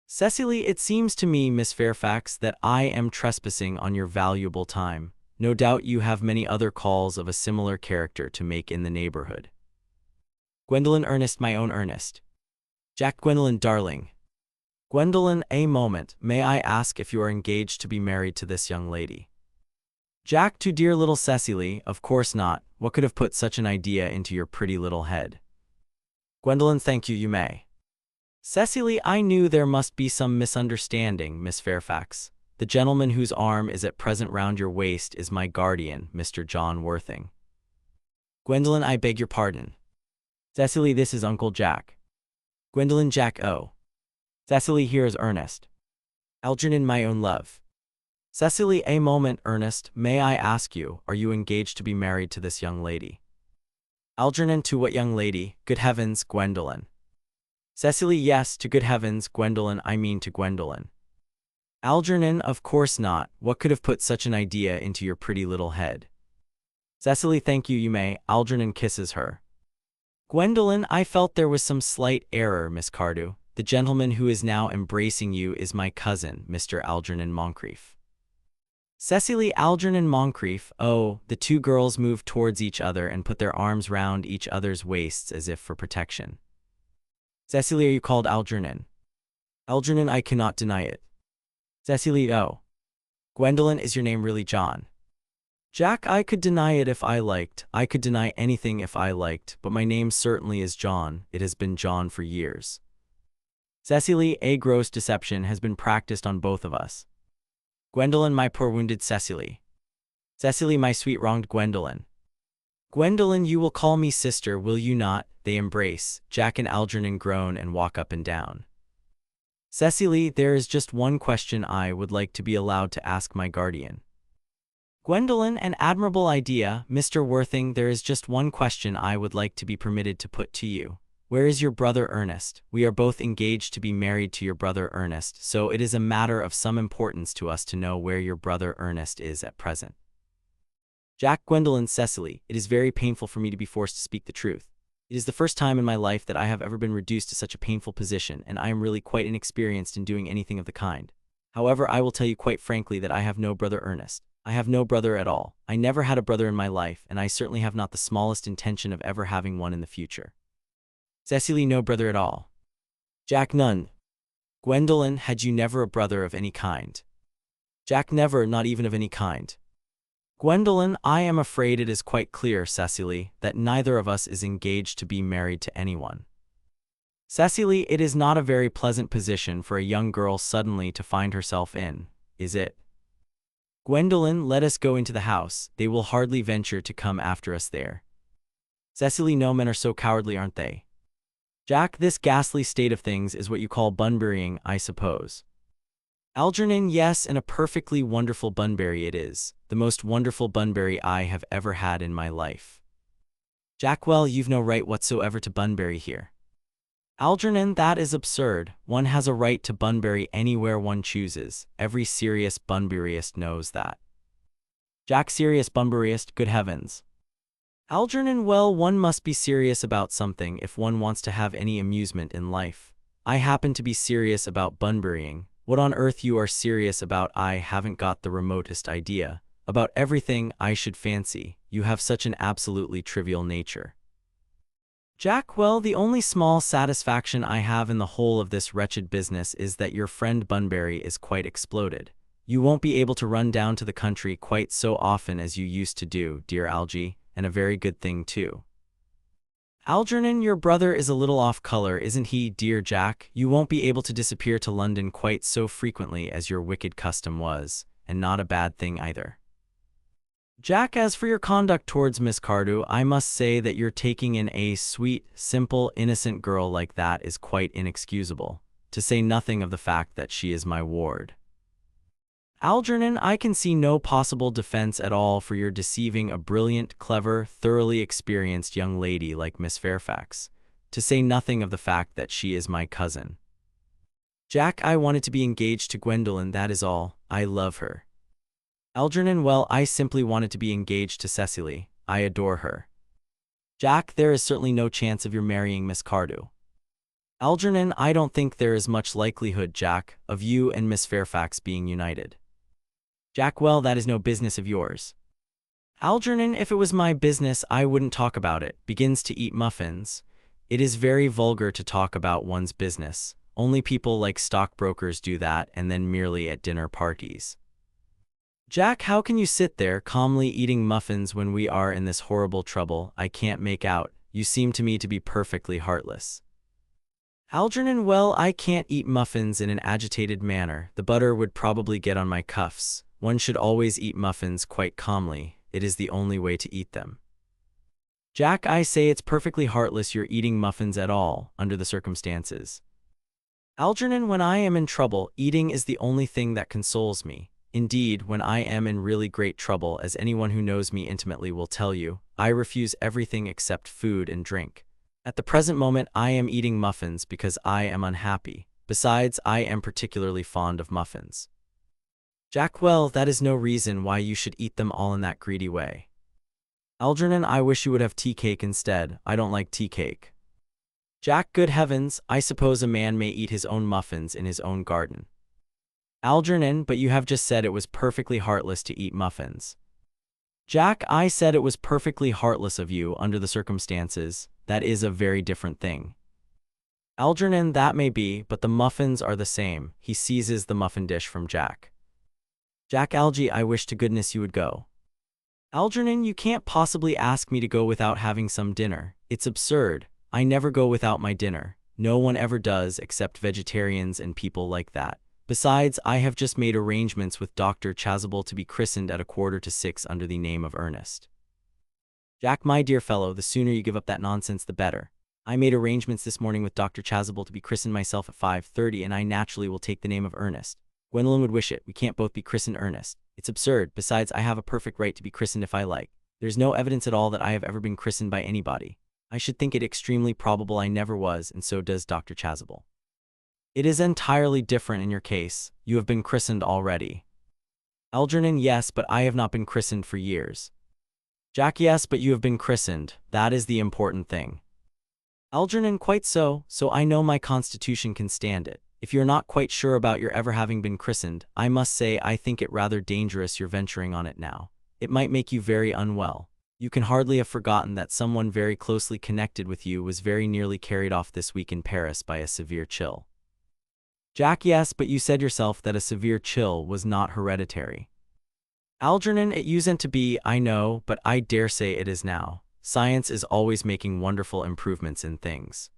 Cecily, it seems to me, Miss Fairfax, that I am trespassing on your valuable time. No doubt you have many other calls of a similar character to make in the neighborhood. Gwendolen, Ernest, my own Ernest. Jack, Gwendolen, darling. Gwendolen, a moment, may I ask if you are engaged to be married to this young lady? Jack, to dear little Cecily, of course not. What could have put such an idea into your pretty little head? Gwendolen, thank you, you may. Cecily, I knew there must be some misunderstanding, Miss Fairfax. The gentleman whose arm is at present round your waist is my guardian, Mr. John Worthing. Gwendolen, I beg your pardon. Cecily, this is Uncle Jack. Gwendolen, Jack, oh. Cecily, here is Ernest. Algernon, my own love. Cecily, a moment, Ernest, may I ask you, are you engaged to be married to this young lady? Algernon, to what young lady? Good heavens, Gwendolen. Cecily, yes, to good heavens, Gwendolen, I mean to Gwendolen. Algernon, of course not. What could have put such an idea into your pretty little head? Cecily, thank you, you may. Algernon kisses her. Gwendolen, I felt there was some slight error, Miss Cardew. The gentleman who is now embracing you is my cousin, Mr. Algernon Moncrieff. Cecily, Algernon Moncrieff, oh, the 2 girls moved towards each other and put their arms round each other's waists as if for protection. Cecily, are you called Algernon? Algernon, I cannot deny it. Cecily, oh. Gwendolen, is your name really John? Jack, I could deny it if I liked. I could deny anything if I liked, but my name certainly is John. It has been John for years. Cecily, a gross deception has been practiced on both of us. Gwendolen, my poor wounded Cecily. Cecily, my sweet wronged Gwendolen. Gwendolen, you will call me sister, will you not? They embrace. Jack and Algernon groan and walk up and down. Cecily, there is just one question I would like to be allowed to ask my guardian. Gwendolen, an admirable idea, Mr. Worthing, there is just one question I would like to be permitted to put to you. Where is your brother Ernest? We are both engaged to be married to your brother Ernest, so it is a matter of some importance to us to know where your brother Ernest is at present. Jack, Gwendolen, Cecily, it is very painful for me to be forced to speak the truth. It is the first time in my life that I have ever been reduced to such a painful position, and I am really quite inexperienced in doing anything of the kind. However, I will tell you quite frankly that I have no brother Ernest. I have no brother at all. I never had a brother in my life, and I certainly have not the smallest intention of ever having one in the future. Cecily, no brother at all. Jack, none. Gwendolen, had you never a brother of any kind? Jack, never, not even of any kind. Gwendolen, I am afraid it is quite clear, Cecily, that neither of us is engaged to be married to anyone. Cecily, it is not a very pleasant position for a young girl suddenly to find herself in, is it? Gwendolen, let us go into the house. They will hardly venture to come after us there. Cecily, no, men are so cowardly, aren't they? Jack, this ghastly state of things is what you call Bunburying, I suppose. Algernon, yes, and a perfectly wonderful Bunbury it is, the most wonderful Bunbury I have ever had in my life. Jack, well, you've no right whatsoever to Bunbury here. Algernon, that is absurd. One has a right to Bunbury anywhere one chooses. Every serious Bunburyist knows that. Jack, serious Bunburyist, good heavens. Algernon, well, one must be serious about something if one wants to have any amusement in life. I happen to be serious about Bunburying. What on earth you are serious about I haven't got the remotest idea. About everything, I should fancy. You have such an absolutely trivial nature. Jack, well, the only small satisfaction I have in the whole of this wretched business is that your friend Bunbury is quite exploded. You won't be able to run down to the country quite so often as you used to do, dear Algy, and a very good thing too. Algernon, your brother is a little off color, isn't he, dear Jack? You won't be able to disappear to London quite so frequently as your wicked custom was, and not a bad thing either. Jack, as for your conduct towards Miss Cardew, I must say that your taking in a sweet, simple, innocent girl like that is quite inexcusable, to say nothing of the fact that she is my ward. Algernon, I can see no possible defense at all for your deceiving a brilliant, clever, thoroughly experienced young lady like Miss Fairfax, to say nothing of the fact that she is my cousin. Jack, I wanted to be engaged to Gwendolen, that is all. I love her. Algernon, well, I simply wanted to be engaged to Cecily. I adore her. Jack, there is certainly no chance of your marrying Miss Cardew. Algernon, I don't think there is much likelihood, Jack, of you and Miss Fairfax being united. Jack, well, that is no business of yours. Algernon, if it was my business, I wouldn't talk about it. Begins to eat muffins. It is very vulgar to talk about one's business. Only people like stockbrokers do that, and then merely at dinner parties. Jack, how can you sit there calmly eating muffins when we are in this horrible trouble? I can't make out. You seem to me to be perfectly heartless. Algernon, well, I can't eat muffins in an agitated manner. The butter would probably get on my cuffs. One should always eat muffins quite calmly. It is the only way to eat them. Jack, I say it's perfectly heartless you're eating muffins at all, under the circumstances. Algernon, when I am in trouble, eating is the only thing that consoles me. Indeed, when I am in really great trouble, as anyone who knows me intimately will tell you, I refuse everything except food and drink. At the present moment, I am eating muffins because I am unhappy. Besides, I am particularly fond of muffins. Jack, well, that is no reason why you should eat them all in that greedy way. Algernon, I wish you would have tea cake instead. I don't like tea cake. Jack, good heavens, I suppose a man may eat his own muffins in his own garden. Algernon, but you have just said it was perfectly heartless to eat muffins. Jack, I said it was perfectly heartless of you under the circumstances. That is a very different thing. Algernon, that may be, but the muffins are the same. He seizes the muffin dish from Jack. Jack, Algy, I wish to goodness you would go. Algernon, you can't possibly ask me to go without having some dinner. It's absurd. I never go without my dinner. No one ever does except vegetarians and people like that. Besides, I have just made arrangements with Dr. Chasuble to be christened at 5:45 under the name of Ernest. Jack, my dear fellow, the sooner you give up that nonsense, the better. I made arrangements this morning with Dr. Chasuble to be christened myself at 5:30, and I naturally will take the name of Ernest. Gwendolen would wish it. We can't both be christened Ernest. It's absurd. Besides, I have a perfect right to be christened if I like. There's no evidence at all that I have ever been christened by anybody. I should think it extremely probable I never was, and so does Dr. Chasuble. It is entirely different in your case. You have been christened already. Algernon, yes, but I have not been christened for years. Jack, yes, but you have been christened. That is the important thing. Algernon, quite so I know my constitution can stand it. If you're not quite sure about your ever having been christened, I must say I think it rather dangerous you're venturing on it now. It might make you very unwell. You can hardly have forgotten that someone very closely connected with you was very nearly carried off this week in Paris by a severe chill. Jack, yes, but you said yourself that a severe chill was not hereditary. Algernon, it usn't to be, I know, but I dare say it is now. Science is always making wonderful improvements in things.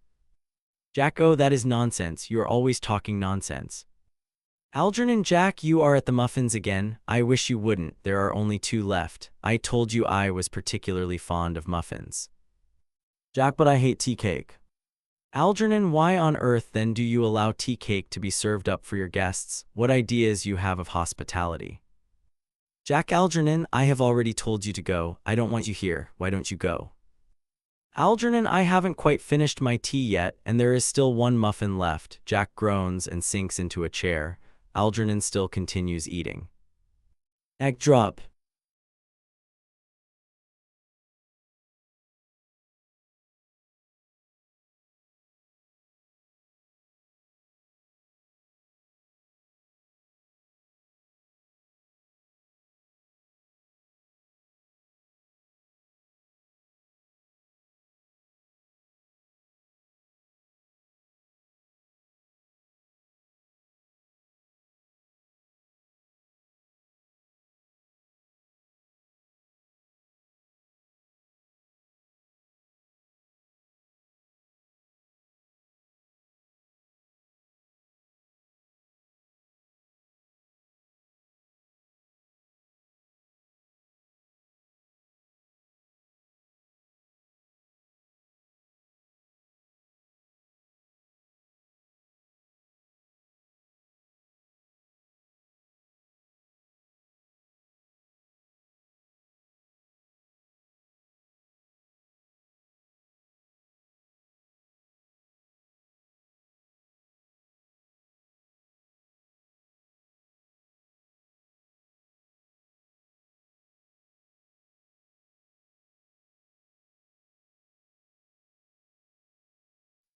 Jack, oh, that is nonsense. You are always talking nonsense. Algernon, Jack, you are at the muffins again. I wish you wouldn't. There are only 2 left. I told you I was particularly fond of muffins. Jack, but I hate tea cake. Algernon, why on earth then do you allow tea cake to be served up for your guests? What ideas you have of hospitality. Jack, Algernon, I have already told you to go. I don't want you here. Why don't you go? Algernon, I haven't quite finished my tea yet, and there is still 1 muffin left. Jack groans and sinks into a chair. Algernon still continues eating. Egg drop.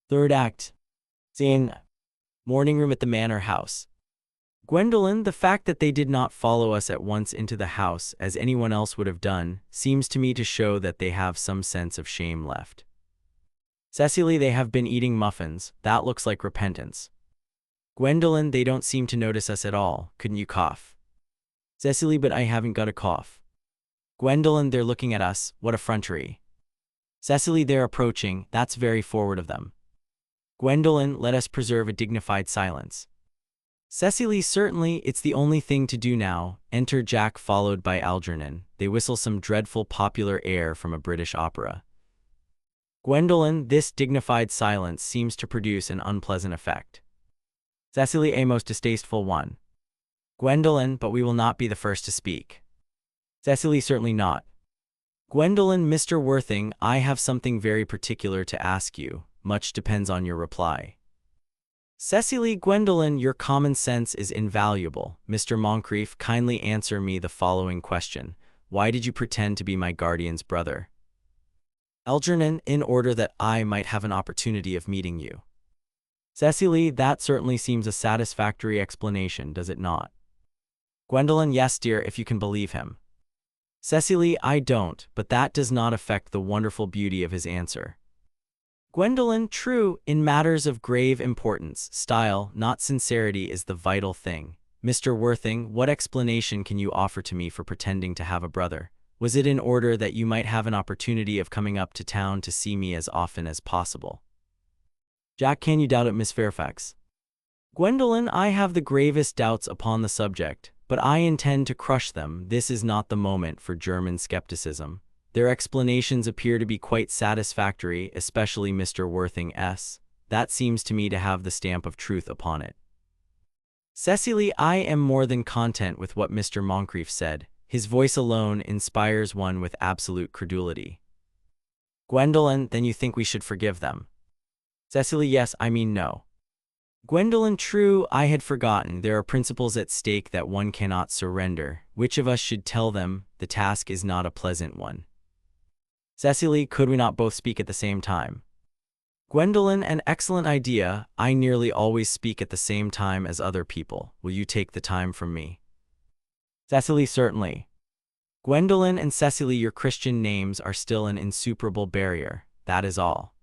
Third act. Scene. Morning room at the manor house. Gwendolen, the fact that they did not follow us at once into the house, as anyone else would have done, seems to me to show that they have some sense of shame left. Cecily, they have been eating muffins. That looks like repentance. Gwendolen, they don't seem to notice us at all. Couldn't you cough? Cecily, but I haven't got a cough. Gwendolen, they're looking at us. What effrontery. Cecily, they're approaching. That's very forward of them. Gwendolen, let us preserve a dignified silence. Cecily, certainly, it's the only thing to do now. Enter Jack, followed by Algernon. They whistle some dreadful popular air from a British opera. Gwendolen, this dignified silence seems to produce an unpleasant effect. Cecily, a most distasteful one. Gwendolen, but we will not be the first to speak. Cecily, certainly not. Gwendolen, Mr. Worthing, I have something very particular to ask you. Much depends on your reply. Cecily, Gwendolen, your common sense is invaluable. Mr. Moncrieff, kindly answer me the following question. Why did you pretend to be my guardian's brother? Algernon, in order that I might have an opportunity of meeting you. Cecily, that certainly seems a satisfactory explanation, does it not? Gwendolen, yes, dear, if you can believe him. Cecily, I don't, but that does not affect the wonderful beauty of his answer. Gwendolen, true, in matters of grave importance, style, not sincerity, is the vital thing. Mr. Worthing, what explanation can you offer to me for pretending to have a brother? Was it in order that you might have an opportunity of coming up to town to see me as often as possible? Jack, can you doubt it, Miss Fairfax? Gwendolen, I have the gravest doubts upon the subject, but I intend to crush them. This is not the moment for German skepticism. Their explanations appear to be quite satisfactory, especially Mr. Worthing's. That seems to me to have the stamp of truth upon it. Cecily, I am more than content with what Mr. Moncrieff said. His voice alone inspires one with absolute credulity. Gwendolen, then you think we should forgive them? Cecily, yes, I mean no. Gwendolen, true, I had forgotten. There are principles at stake that one cannot surrender. Which of us should tell them? The task is not a pleasant one. Cecily, could we not both speak at the same time? Gwendolen, an excellent idea. I nearly always speak at the same time as other people. Will you take the time from me? Cecily, certainly. Gwendolen and Cecily, your Christian names are still an insuperable barrier. That is all.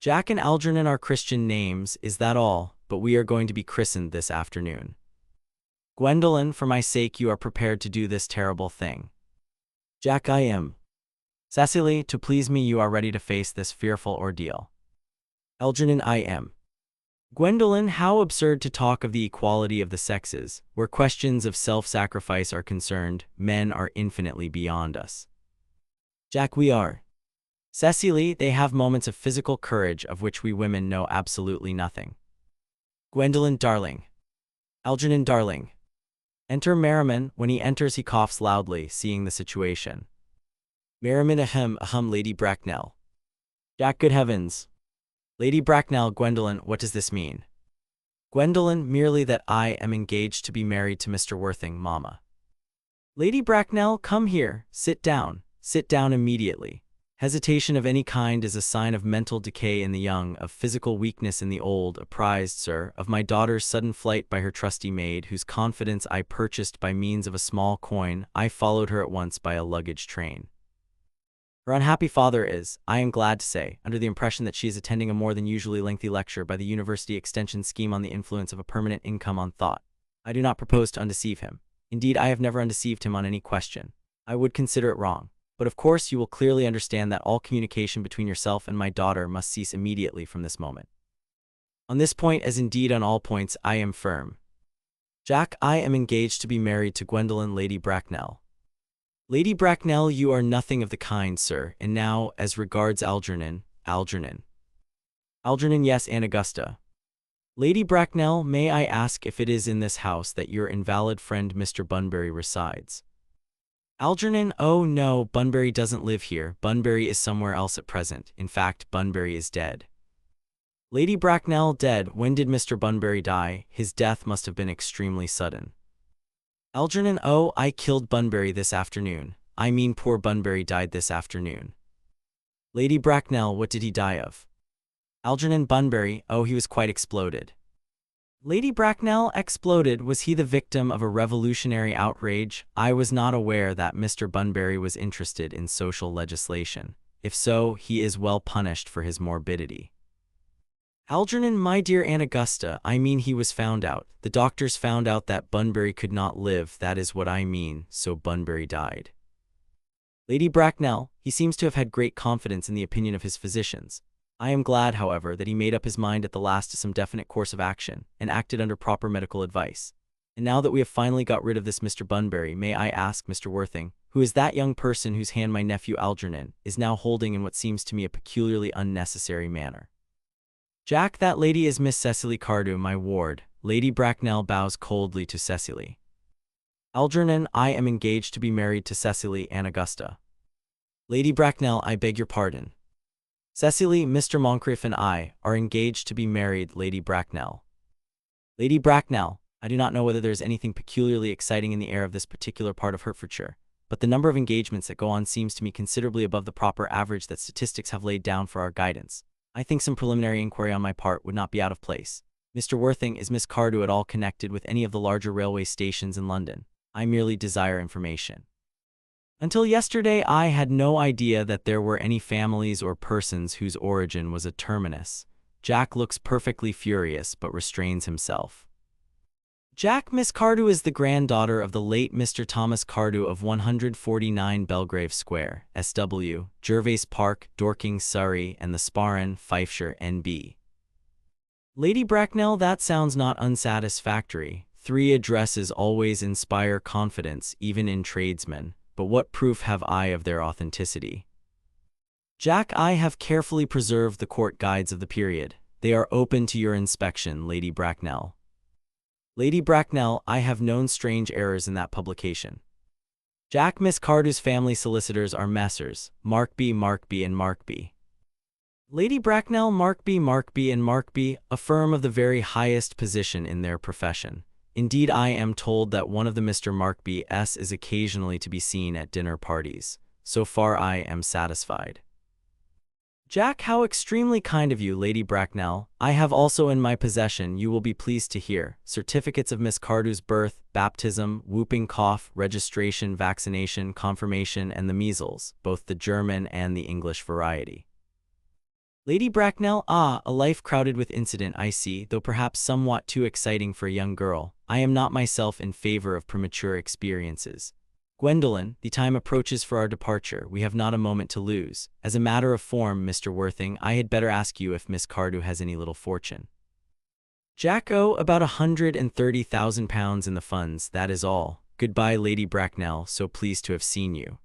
Jack and Algernon are Christian names, is that all? But we are going to be christened this afternoon. Gwendolen, for my sake you are prepared to do this terrible thing. Jack, I am. Cecily, to please me you are ready to face this fearful ordeal. Algernon, I am. Gwendolen, how absurd to talk of the equality of the sexes. Where questions of self-sacrifice are concerned, men are infinitely beyond us. Jack, we are. Cecily, they have moments of physical courage of which we women know absolutely nothing. Gwendolen, darling. Algernon, darling. Enter Merriman. When he enters he coughs loudly, seeing the situation. Merriman, ahem, Lady Bracknell. Jack, good heavens. Lady Bracknell, Gwendolen, what does this mean? Gwendolen, merely that I am engaged to be married to Mr. Worthing, Mamma. Lady Bracknell, come here. Sit down immediately. Hesitation of any kind is a sign of mental decay in the young, of physical weakness in the old. Apprised, sir, of my daughter's sudden flight by her trusty maid, whose confidence I purchased by means of a small coin, I followed her at once by a luggage train. Her unhappy father is, I am glad to say, under the impression that she is attending a more than usually lengthy lecture by the University Extension Scheme on the influence of a permanent income on thought. I do not propose to undeceive him. Indeed, I have never undeceived him on any question. I would consider it wrong. But of course you will clearly understand that all communication between yourself and my daughter must cease immediately from this moment. On this point, as indeed on all points, I am firm. Jack, I am engaged to be married to Gwendolen, Lady Bracknell. Lady Bracknell, you are nothing of the kind, sir. And now, as regards Algernon. Algernon, yes, Aunt Augusta. Lady Bracknell, may I ask if it is in this house that your invalid friend Mr. Bunbury resides? Algernon, oh no, Bunbury doesn't live here. Bunbury is somewhere else at present. In fact, Bunbury is dead. Lady Bracknell, dead. When did Mr. Bunbury die? His death must have been extremely sudden. Algernon, oh, I killed Bunbury this afternoon. I mean, poor Bunbury died this afternoon. Lady Bracknell, what did he die of? Algernon, Bunbury, oh, he was quite exploded. Lady Bracknell, exploded. Was he the victim of a revolutionary outrage? I was not aware that Mr. Bunbury was interested in social legislation. If so, he is well punished for his morbidity. Algernon, my dear Aunt Augusta, I mean he was found out. The doctors found out that Bunbury could not live, that is what I mean, so Bunbury died. Lady Bracknell, he seems to have had great confidence in the opinion of his physicians. I am glad, however, that he made up his mind at the last to some definite course of action, and acted under proper medical advice. And now that we have finally got rid of this Mr. Bunbury, may I ask, Mr. Worthing, who is that young person whose hand my nephew Algernon is now holding in what seems to me a peculiarly unnecessary manner? Jack, that lady is Miss Cecily Cardew, my ward. Lady Bracknell bows coldly to Cecily. Algernon, I am engaged to be married to Cecily, Aunt Augusta. Lady Bracknell, I beg your pardon. Cecily, Mr. Moncrieff and I are engaged to be married, Lady Bracknell. Lady Bracknell, I do not know whether there is anything peculiarly exciting in the air of this particular part of Hertfordshire, but the number of engagements that go on seems to me considerably above the proper average that statistics have laid down for our guidance. I think some preliminary inquiry on my part would not be out of place. Mr. Worthing, is Miss Cardew at all connected with any of the larger railway stations in London? I merely desire information. Until yesterday, I had no idea that there were any families or persons whose origin was a terminus. Jack looks perfectly furious, but restrains himself. Jack, Miss Cardew is the granddaughter of the late Mr. Thomas Cardew of 149 Belgrave Square, SW, Gervase Park, Dorking, Surrey, and the Sparran, Fifeshire, NB. Lady Bracknell, that sounds not unsatisfactory. 3 addresses always inspire confidence, even in tradesmen. But what proof have I of their authenticity? Jack, I have carefully preserved the court guides of the period. They are open to your inspection, Lady Bracknell. Lady Bracknell, I have known strange errors in that publication. Jack, Miss Cardew's family solicitors are Messrs. Markby, and Markby. Lady Bracknell, Markby, and Markby, a firm of the very highest position in their profession. Indeed, I am told that one of the Mr. Markby's is occasionally to be seen at dinner parties. So far I am satisfied. Jack, how extremely kind of you, Lady Bracknell. I have also in my possession, you will be pleased to hear, certificates of Miss Cardew's birth, baptism, whooping cough, registration, vaccination, confirmation, and the measles, both the German and the English variety. Lady Bracknell, a life crowded with incident I see, though perhaps somewhat too exciting for a young girl. I am not myself in favor of premature experiences. Gwendolen, the time approaches for our departure. We have not a moment to lose. As a matter of form, Mr. Worthing, I had better ask you if Miss Cardew has any little fortune. Jack, about £130,000 in the funds, that is all. Goodbye, Lady Bracknell, so pleased to have seen you.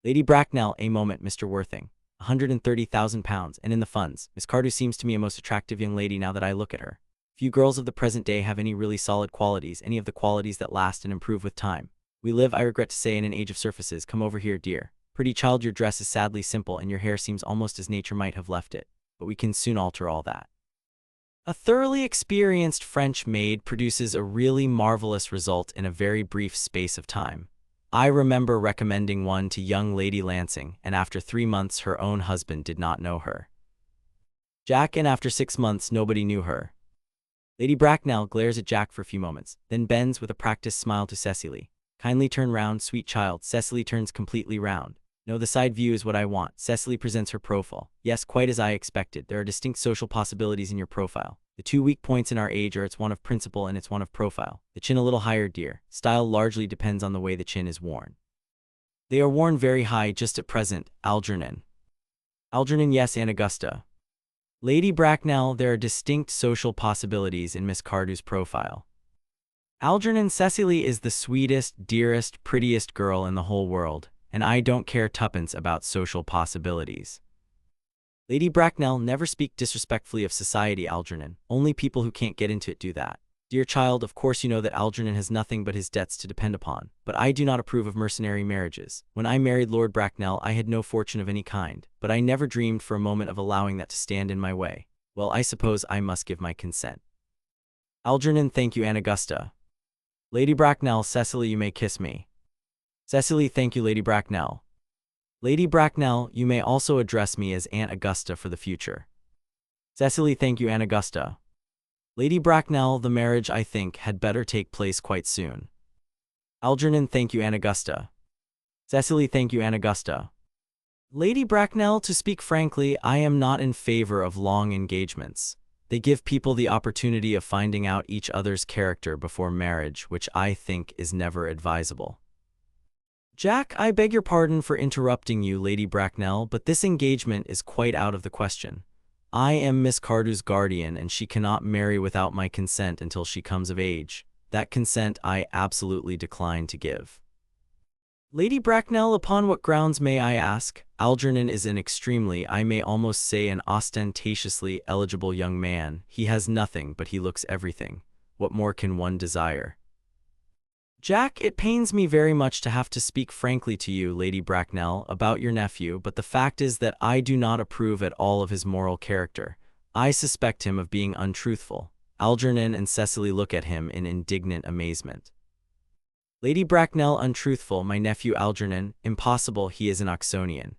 Lady Bracknell, a moment, Mr. Worthing. £130,000, and in the funds. Miss Cardew seems to me a most attractive young lady now that I look at her. Few girls of the present day have any really solid qualities, any of the qualities that last and improve with time. We live, I regret to say, in an age of surfaces. Come over here, dear. Pretty child, your dress is sadly simple, and your hair seems almost as nature might have left it. But we can soon alter all that. A thoroughly experienced French maid produces a really marvelous result in a very brief space of time. I remember recommending one to young Lady Lansing, and after 3 months her own husband did not know her. Jack, and after 6 months nobody knew her. Lady Bracknell glares at Jack for a few moments, then bends with a practiced smile to Cecily. Kindly turn round, sweet child. Cecily turns completely round. No, the side view is what I want. Cecily presents her profile. Yes, quite as I expected. There are distinct social possibilities in your profile. The two weak points in our age are its one of principle and its one of profile. The chin a little higher, dear. Style largely depends on the way the chin is worn. They are worn very high just at present. Algernon. Algernon, yes, and Augusta. Lady Bracknell, there are distinct social possibilities in Miss Cardew's profile. Algernon, Cecily is the sweetest, dearest, prettiest girl in the whole world, and I don't care tuppence about social possibilities. Lady Bracknell, never speak disrespectfully of society, Algernon. Only people who can't get into it do that. Dear child, of course you know that Algernon has nothing but his debts to depend upon, but I do not approve of mercenary marriages. When I married Lord Bracknell, I had no fortune of any kind, but I never dreamed for a moment of allowing that to stand in my way. Well, I suppose I must give my consent. Algernon, thank you, Aunt Augusta. Lady Bracknell, Cecily, you may kiss me. Cecily, thank you, Lady Bracknell. Lady Bracknell, you may also address me as Aunt Augusta for the future. Cecily, thank you, Aunt Augusta. Lady Bracknell, the marriage, I think, had better take place quite soon. Algernon, thank you, Aunt Augusta. Cecily, thank you, Aunt Augusta. Lady Bracknell, to speak frankly, I am not in favor of long engagements. They give people the opportunity of finding out each other's character before marriage, which I think is never advisable. Jack, I beg your pardon for interrupting you, Lady Bracknell, but this engagement is quite out of the question. I am Miss Cardew's guardian, and she cannot marry without my consent until she comes of age. That consent I absolutely decline to give. Lady Bracknell, upon what grounds may I ask? Algernon is an extremely, I may almost say an ostentatiously eligible young man. He has nothing, but he looks everything. What more can one desire? Jack, it pains me very much to have to speak frankly to you, Lady Bracknell, about your nephew, but the fact is that I do not approve at all of his moral character. I suspect him of being untruthful. Algernon and Cecily look at him in indignant amazement. Lady Bracknell, untruthful, my nephew Algernon, impossible, he is an Oxonian.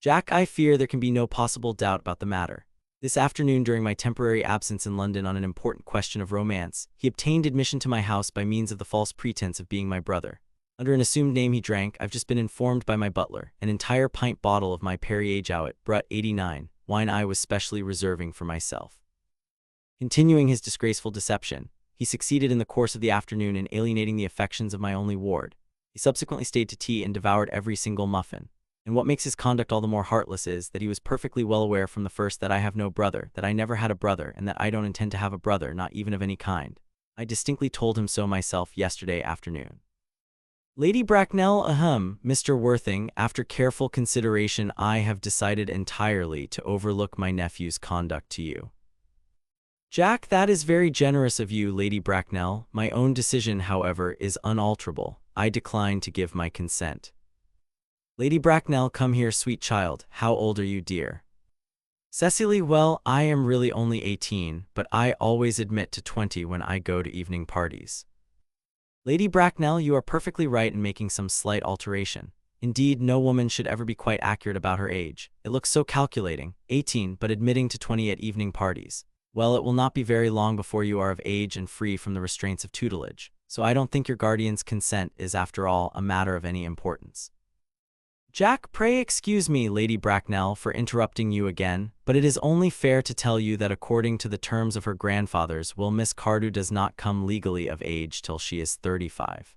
Jack, I fear there can be no possible doubt about the matter. This afternoon, during my temporary absence in London on an important question of romance, he obtained admission to my house by means of the false pretense of being my brother. Under an assumed name he drank, I've just been informed by my butler, an entire pint bottle of my Perrier Jouet, Brut 89, wine I was specially reserving for myself. Continuing his disgraceful deception, he succeeded in the course of the afternoon in alienating the affections of my only ward. He subsequently stayed to tea and devoured every single muffin. And what makes his conduct all the more heartless is that he was perfectly well aware from the first that I have no brother, that I never had a brother, and that I don't intend to have a brother, not even of any kind. I distinctly told him so myself yesterday afternoon. Lady Bracknell, Mr. Worthing, after careful consideration I have decided entirely to overlook my nephew's conduct to you. Jack, that is very generous of you, Lady Bracknell. My own decision, however, is unalterable. I decline to give my consent. Lady Bracknell, come here, sweet child. How old are you, dear? Cecily, well, I am really only 18, but I always admit to 20 when I go to evening parties. Lady Bracknell, you are perfectly right in making some slight alteration. Indeed, no woman should ever be quite accurate about her age. It looks so calculating, 18, but admitting to 20 at evening parties. Well, it will not be very long before you are of age and free from the restraints of tutelage, so I don't think your guardian's consent is, after all, a matter of any importance. Jack, pray excuse me, Lady Bracknell, for interrupting you again, but it is only fair to tell you that according to the terms of her grandfather's will, Miss Cardew does not come legally of age till she is 35.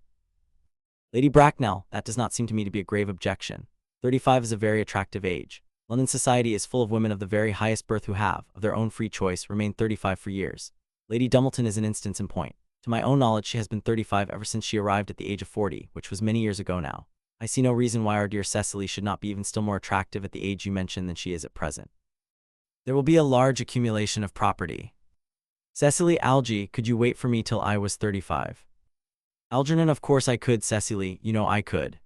Lady Bracknell, that does not seem to me to be a grave objection. 35 is a very attractive age. London society is full of women of the very highest birth who have, of their own free choice, remained 35 for years. Lady Dumbleton is an instance in point. To my own knowledge, she has been 35 ever since she arrived at the age of 40, which was many years ago now. I see no reason why our dear Cecily should not be even still more attractive at the age you mention than she is at present. There will be a large accumulation of property. Cecily, Algie, could you wait for me till I was 35? Algernon, of course I could, Cecily, you know I could.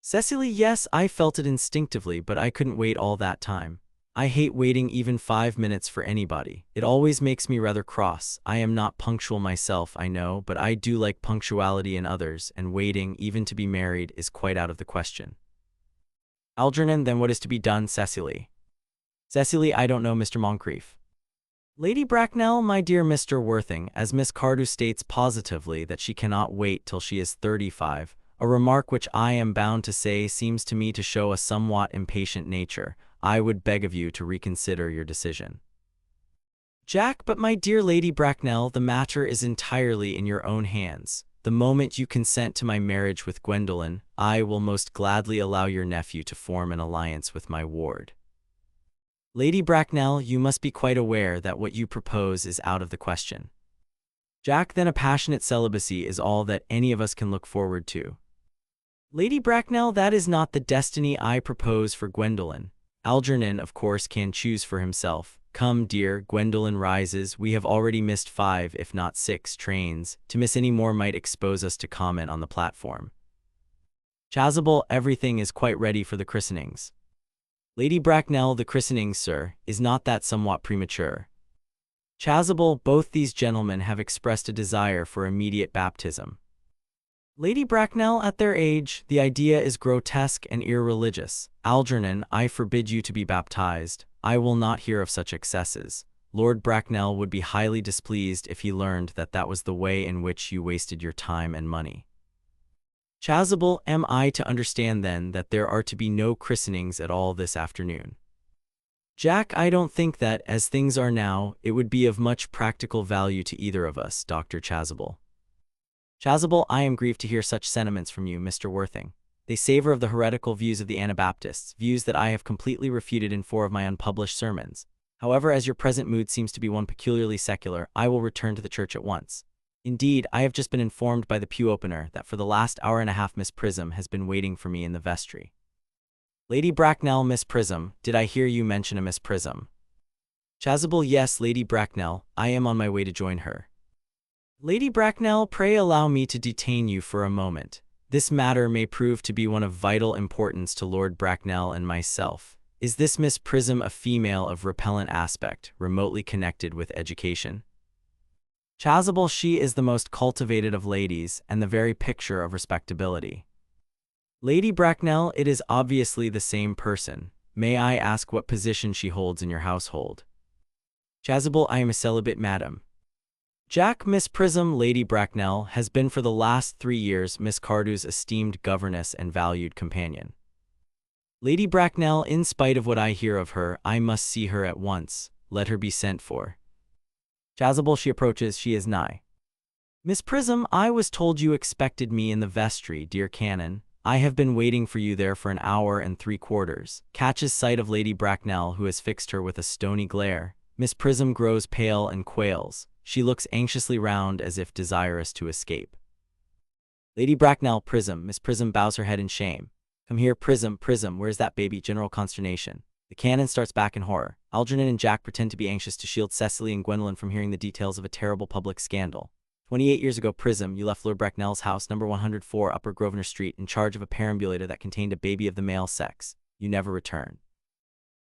Cecily, yes, I felt it instinctively, but I couldn't wait all that time. I hate waiting even 5 minutes for anybody. It always makes me rather cross. I am not punctual myself, I know, but I do like punctuality in others, and waiting, even to be married, is quite out of the question. Algernon, then what is to be done, Cecily? Cecily, I don't know, Mr. Moncrieff. Lady Bracknell, my dear Mr. Worthing, as Miss Cardew states positively that she cannot wait till she is 35, a remark which I am bound to say seems to me to show a somewhat impatient nature, I would beg of you to reconsider your decision. Jack, but my dear Lady Bracknell, the matter is entirely in your own hands. The moment you consent to my marriage with Gwendolen, I will most gladly allow your nephew to form an alliance with my ward. Lady Bracknell, you must be quite aware that what you propose is out of the question. Jack, then a passionate celibacy is all that any of us can look forward to. Lady Bracknell, that is not the destiny I propose for Gwendolen. Algernon, of course, can choose for himself. Come, dear, Gwendolen rises. We have already missed 5, if not 6, trains. To miss any more might expose us to comment on the platform. Chasuble, everything is quite ready for the christenings. Lady Bracknell, the christenings, sir, is not that somewhat premature? Chasuble, both these gentlemen have expressed a desire for immediate baptism. Lady Bracknell, at their age, the idea is grotesque and irreligious. Algernon, I forbid you to be baptized. I will not hear of such excesses. Lord Bracknell would be highly displeased if he learned that that was the way in which you wasted your time and money. Chasuble, am I to understand then that there are to be no christenings at all this afternoon? Jack, I don't think that, as things are now, it would be of much practical value to either of us, Dr. Chasuble. Chasuble, I am grieved to hear such sentiments from you, Mr. Worthing. They savor of the heretical views of the Anabaptists, views that I have completely refuted in 4 of my unpublished sermons. However, as your present mood seems to be one peculiarly secular, I will return to the church at once. Indeed, I have just been informed by the pew opener that for the last hour and a half Miss Prism has been waiting for me in the vestry. Lady Bracknell, Miss Prism, did I hear you mention a Miss Prism? Chasuble, yes, Lady Bracknell, I am on my way to join her. Lady Bracknell, pray allow me to detain you for a moment. This matter may prove to be one of vital importance to Lord Bracknell and myself. Is this Miss Prism a female of repellent aspect, remotely connected with education? Chasuble, she is the most cultivated of ladies, and the very picture of respectability. Lady Bracknell, it is obviously the same person. May I ask what position she holds in your household? Chasuble, I am a celibate, madam. Jack, Miss Prism, Lady Bracknell, has been for the last 3 years Miss Cardew's esteemed governess and valued companion. Lady Bracknell, in spite of what I hear of her, I must see her at once. Let her be sent for. Chasuble, she approaches, she is nigh. Miss Prism, I was told you expected me in the vestry, dear Canon. I have been waiting for you there for 1 hour and 3/4. Catches sight of Lady Bracknell, who has fixed her with a stony glare. Miss Prism grows pale and quails. She looks anxiously round as if desirous to escape. Lady Bracknell, Prism. Miss Prism bows her head in shame. Come here, Prism, Prism, where's that baby? General consternation. The Canon starts back in horror. Algernon and Jack pretend to be anxious to shield Cecily and Gwendolen from hearing the details of a terrible public scandal. 28 years ago, Prism, you left Lord Bracknell's house, number 104 Upper Grosvenor Street, in charge of a perambulator that contained a baby of the male sex. You never returned.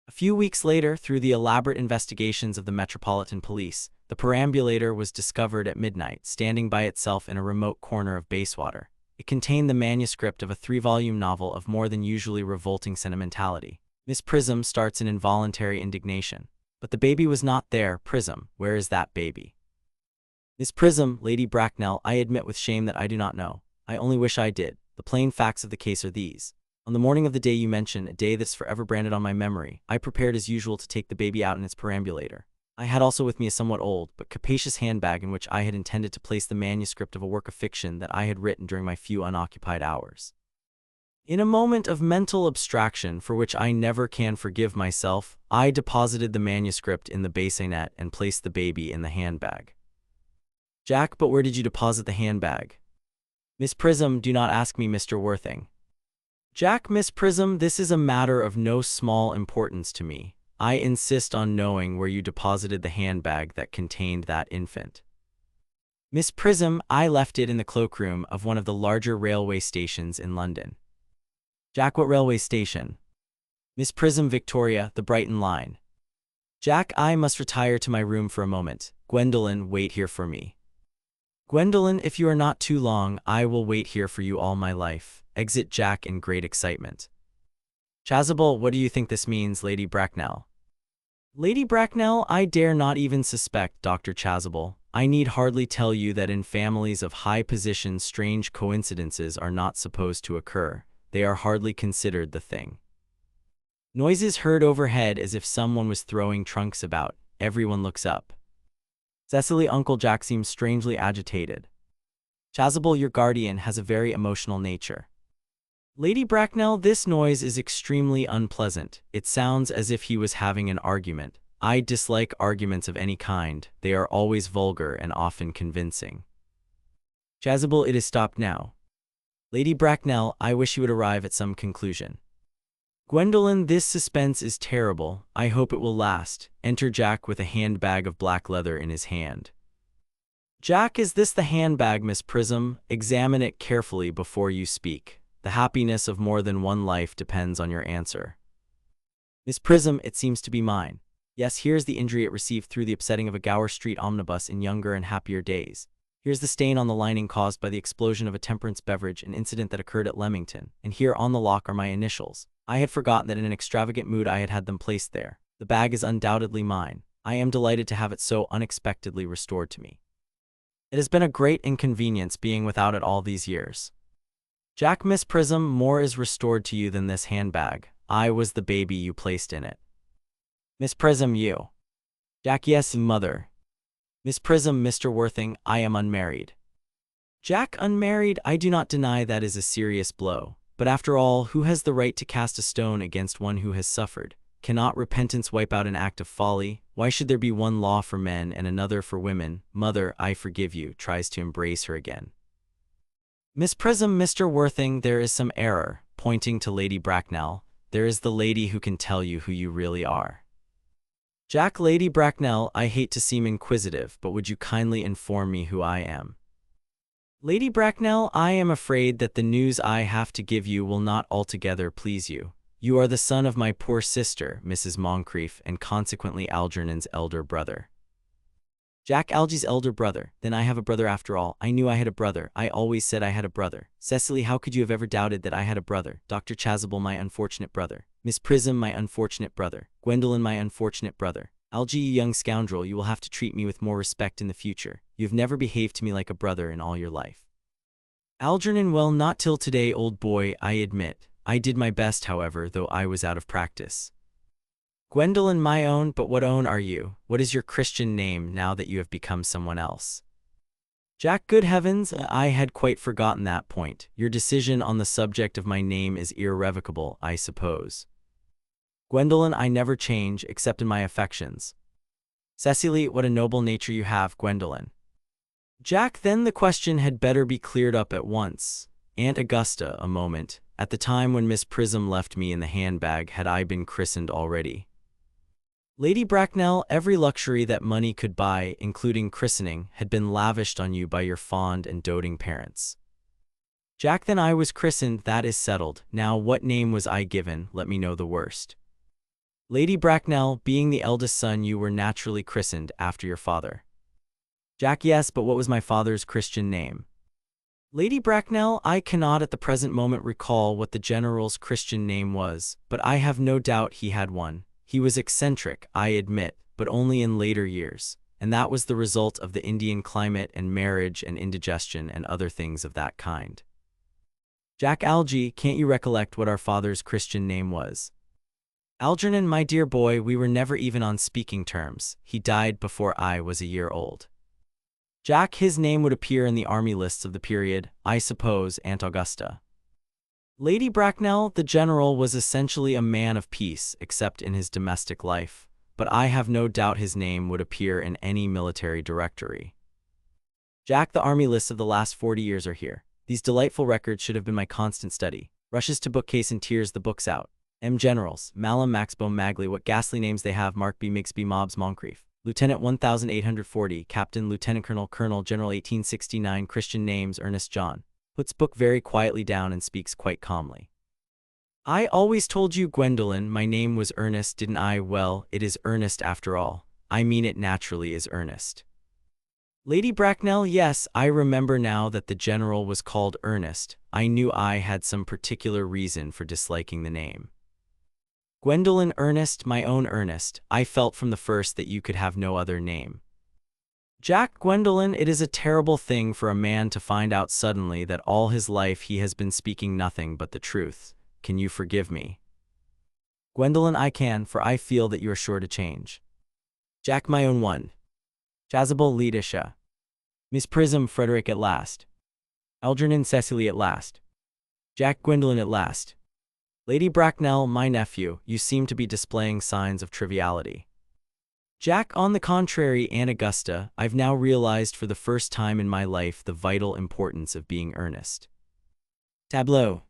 A few weeks later, through the elaborate investigations of the Metropolitan Police, the perambulator was discovered at midnight, standing by itself in a remote corner of Bayswater. It contained the manuscript of a 3-volume novel of more than usually revolting sentimentality. Miss Prism starts in involuntary indignation. But the baby was not there. Prism, where is that baby? Miss Prism, Lady Bracknell, I admit with shame that I do not know. I only wish I did. The plain facts of the case are these. On the morning of the day you mention, a day that's forever branded on my memory, I prepared as usual to take the baby out in its perambulator. I had also with me a somewhat old, but capacious handbag in which I had intended to place the manuscript of a work of fiction that I had written during my few unoccupied hours. In a moment of mental abstraction for which I never can forgive myself, I deposited the manuscript in the bassinet and placed the baby in the handbag. Jack, but where did you deposit the handbag? Miss Prism, do not ask me, Mr. Worthing. Jack, Miss Prism, this is a matter of no small importance to me. I insist on knowing where you deposited the handbag that contained that infant. Miss Prism, I left it in the cloakroom of one of the larger railway stations in London. Jack, what railway station? Miss Prism, Victoria, the Brighton line. Jack, I must retire to my room for a moment. Gwendolen, wait here for me. Gwendolen, if you are not too long, I will wait here for you all my life. Exit Jack in great excitement. Chasuble, what do you think this means, Lady Bracknell? Lady Bracknell, I dare not even suspect, Dr. Chasuble. I need hardly tell you that in families of high position strange coincidences are not supposed to occur. They are hardly considered the thing. Noises heard overhead as if someone was throwing trunks about. Everyone looks up. Cecily, Uncle Jack seems strangely agitated. Chasuble, your guardian has a very emotional nature. Lady Bracknell, this noise is extremely unpleasant. It sounds as if he was having an argument. I dislike arguments of any kind. They are always vulgar and often convincing. Chasuble, it is stopped now. Lady Bracknell, I wish you would arrive at some conclusion. Gwendolen, this suspense is terrible. I hope it will last. Enter Jack with a handbag of black leather in his hand. Jack, is this the handbag, Miss Prism? Examine it carefully before you speak. The happiness of more than one life depends on your answer. Miss Prism, it seems to be mine. Yes, here's the injury it received through the upsetting of a Gower Street omnibus in younger and happier days. Here's the stain on the lining caused by the explosion of a temperance beverage, an incident that occurred at Leamington. And here on the lock are my initials. I had forgotten that in an extravagant mood I had them placed there. The bag is undoubtedly mine. I am delighted to have it so unexpectedly restored to me. It has been a great inconvenience being without it all these years. Jack, Miss Prism, more is restored to you than this handbag. I was the baby you placed in it. Miss Prism, you. Jack, yes, mother. Miss Prism, Mr. Worthing, I am unmarried. Jack, unmarried, I do not deny that is a serious blow. But after all, who has the right to cast a stone against one who has suffered? Cannot repentance wipe out an act of folly? Why should there be one law for men and another for women? Mother, I forgive you, tries to embrace her again. Miss Prism, Mr. Worthing, there is some error. Pointing to Lady Bracknell, there is the lady who can tell you who you really are. Jack, Lady Bracknell, I hate to seem inquisitive, but would you kindly inform me who I am? Lady Bracknell, I am afraid that the news I have to give you will not altogether please you. You are the son of my poor sister, Mrs. Moncrieff, and consequently Algernon's elder brother. Jack, Algy's elder brother. Then I have a brother after all. I knew I had a brother. I always said I had a brother. Cecily, how could you have ever doubted that I had a brother? Dr. Chasuble, my unfortunate brother. Miss Prism, my unfortunate brother. Gwendolen, my unfortunate brother. Algy, you young scoundrel, you will have to treat me with more respect in the future. You have never behaved to me like a brother in all your life. Algernon, well, not till today, old boy, I admit. I did my best, however, though I was out of practice. Gwendolen, my own, but what own are you? What is your Christian name now that you have become someone else? Jack, good heavens, I had quite forgotten that point. Your decision on the subject of my name is irrevocable, I suppose. Gwendolen, I never change, except in my affections. Cecily, what a noble nature you have, Gwendolen. Jack, then the question had better be cleared up at once. Aunt Augusta, a moment. At the time when Miss Prism left me in the handbag, had I been christened already? Lady Bracknell, every luxury that money could buy, including christening, had been lavished on you by your fond and doting parents. Jack, then I was christened, that is settled. Now what name was I given? Let me know the worst. Lady Bracknell, being the eldest son, you were naturally christened after your father. Jack, yes, but what was my father's Christian name? Lady Bracknell, I cannot at the present moment recall what the general's Christian name was, but I have no doubt he had one. He was eccentric, I admit, but only in later years, and that was the result of the Indian climate and marriage and indigestion and other things of that kind. Jack, Algy, can't you recollect what our father's Christian name was? Algernon, my dear boy, we were never even on speaking terms. He died before I was a year old. Jack, his name would appear in the army lists of the period, I suppose, Aunt Augusta. Lady Bracknell, the general was essentially a man of peace, except in his domestic life, but I have no doubt his name would appear in any military directory. Jack, the army lists of the last 40 years are here. These delightful records should have been my constant study. Rushes to bookcase and tears the books out. M. Generals, Malum, Maxbohm, Magley, what ghastly names they have, Mark B. Mixby, Mobbs, Moncrieff. Lieutenant 1840, Captain, Lieutenant Colonel, Colonel, General 1869, Christian names, Ernest John. Puts book very quietly down and speaks quite calmly. I always told you, Gwendolen, my name was Ernest, didn't I? Well, it is Ernest after all. I mean it naturally is Ernest. Lady Bracknell, yes, I remember now that the general was called Ernest. I knew I had some particular reason for disliking the name. Gwendolen, Ernest, my own Ernest, I felt from the first that you could have no other name. Jack, Gwendolen, it is a terrible thing for a man to find out suddenly that all his life he has been speaking nothing but the truth. Can you forgive me? Gwendolen, I can, for I feel that you are sure to change. Jack, my own one. Chasuble, Letisha. Miss Prism, Frederick at last. Algernon, Cecily at last. Jack, Gwendolen at last. Lady Bracknell, my nephew, you seem to be displaying signs of triviality. Jack, on the contrary, Aunt Augusta, I've now realized for the first time in my life the vital importance of being earnest. Tableau.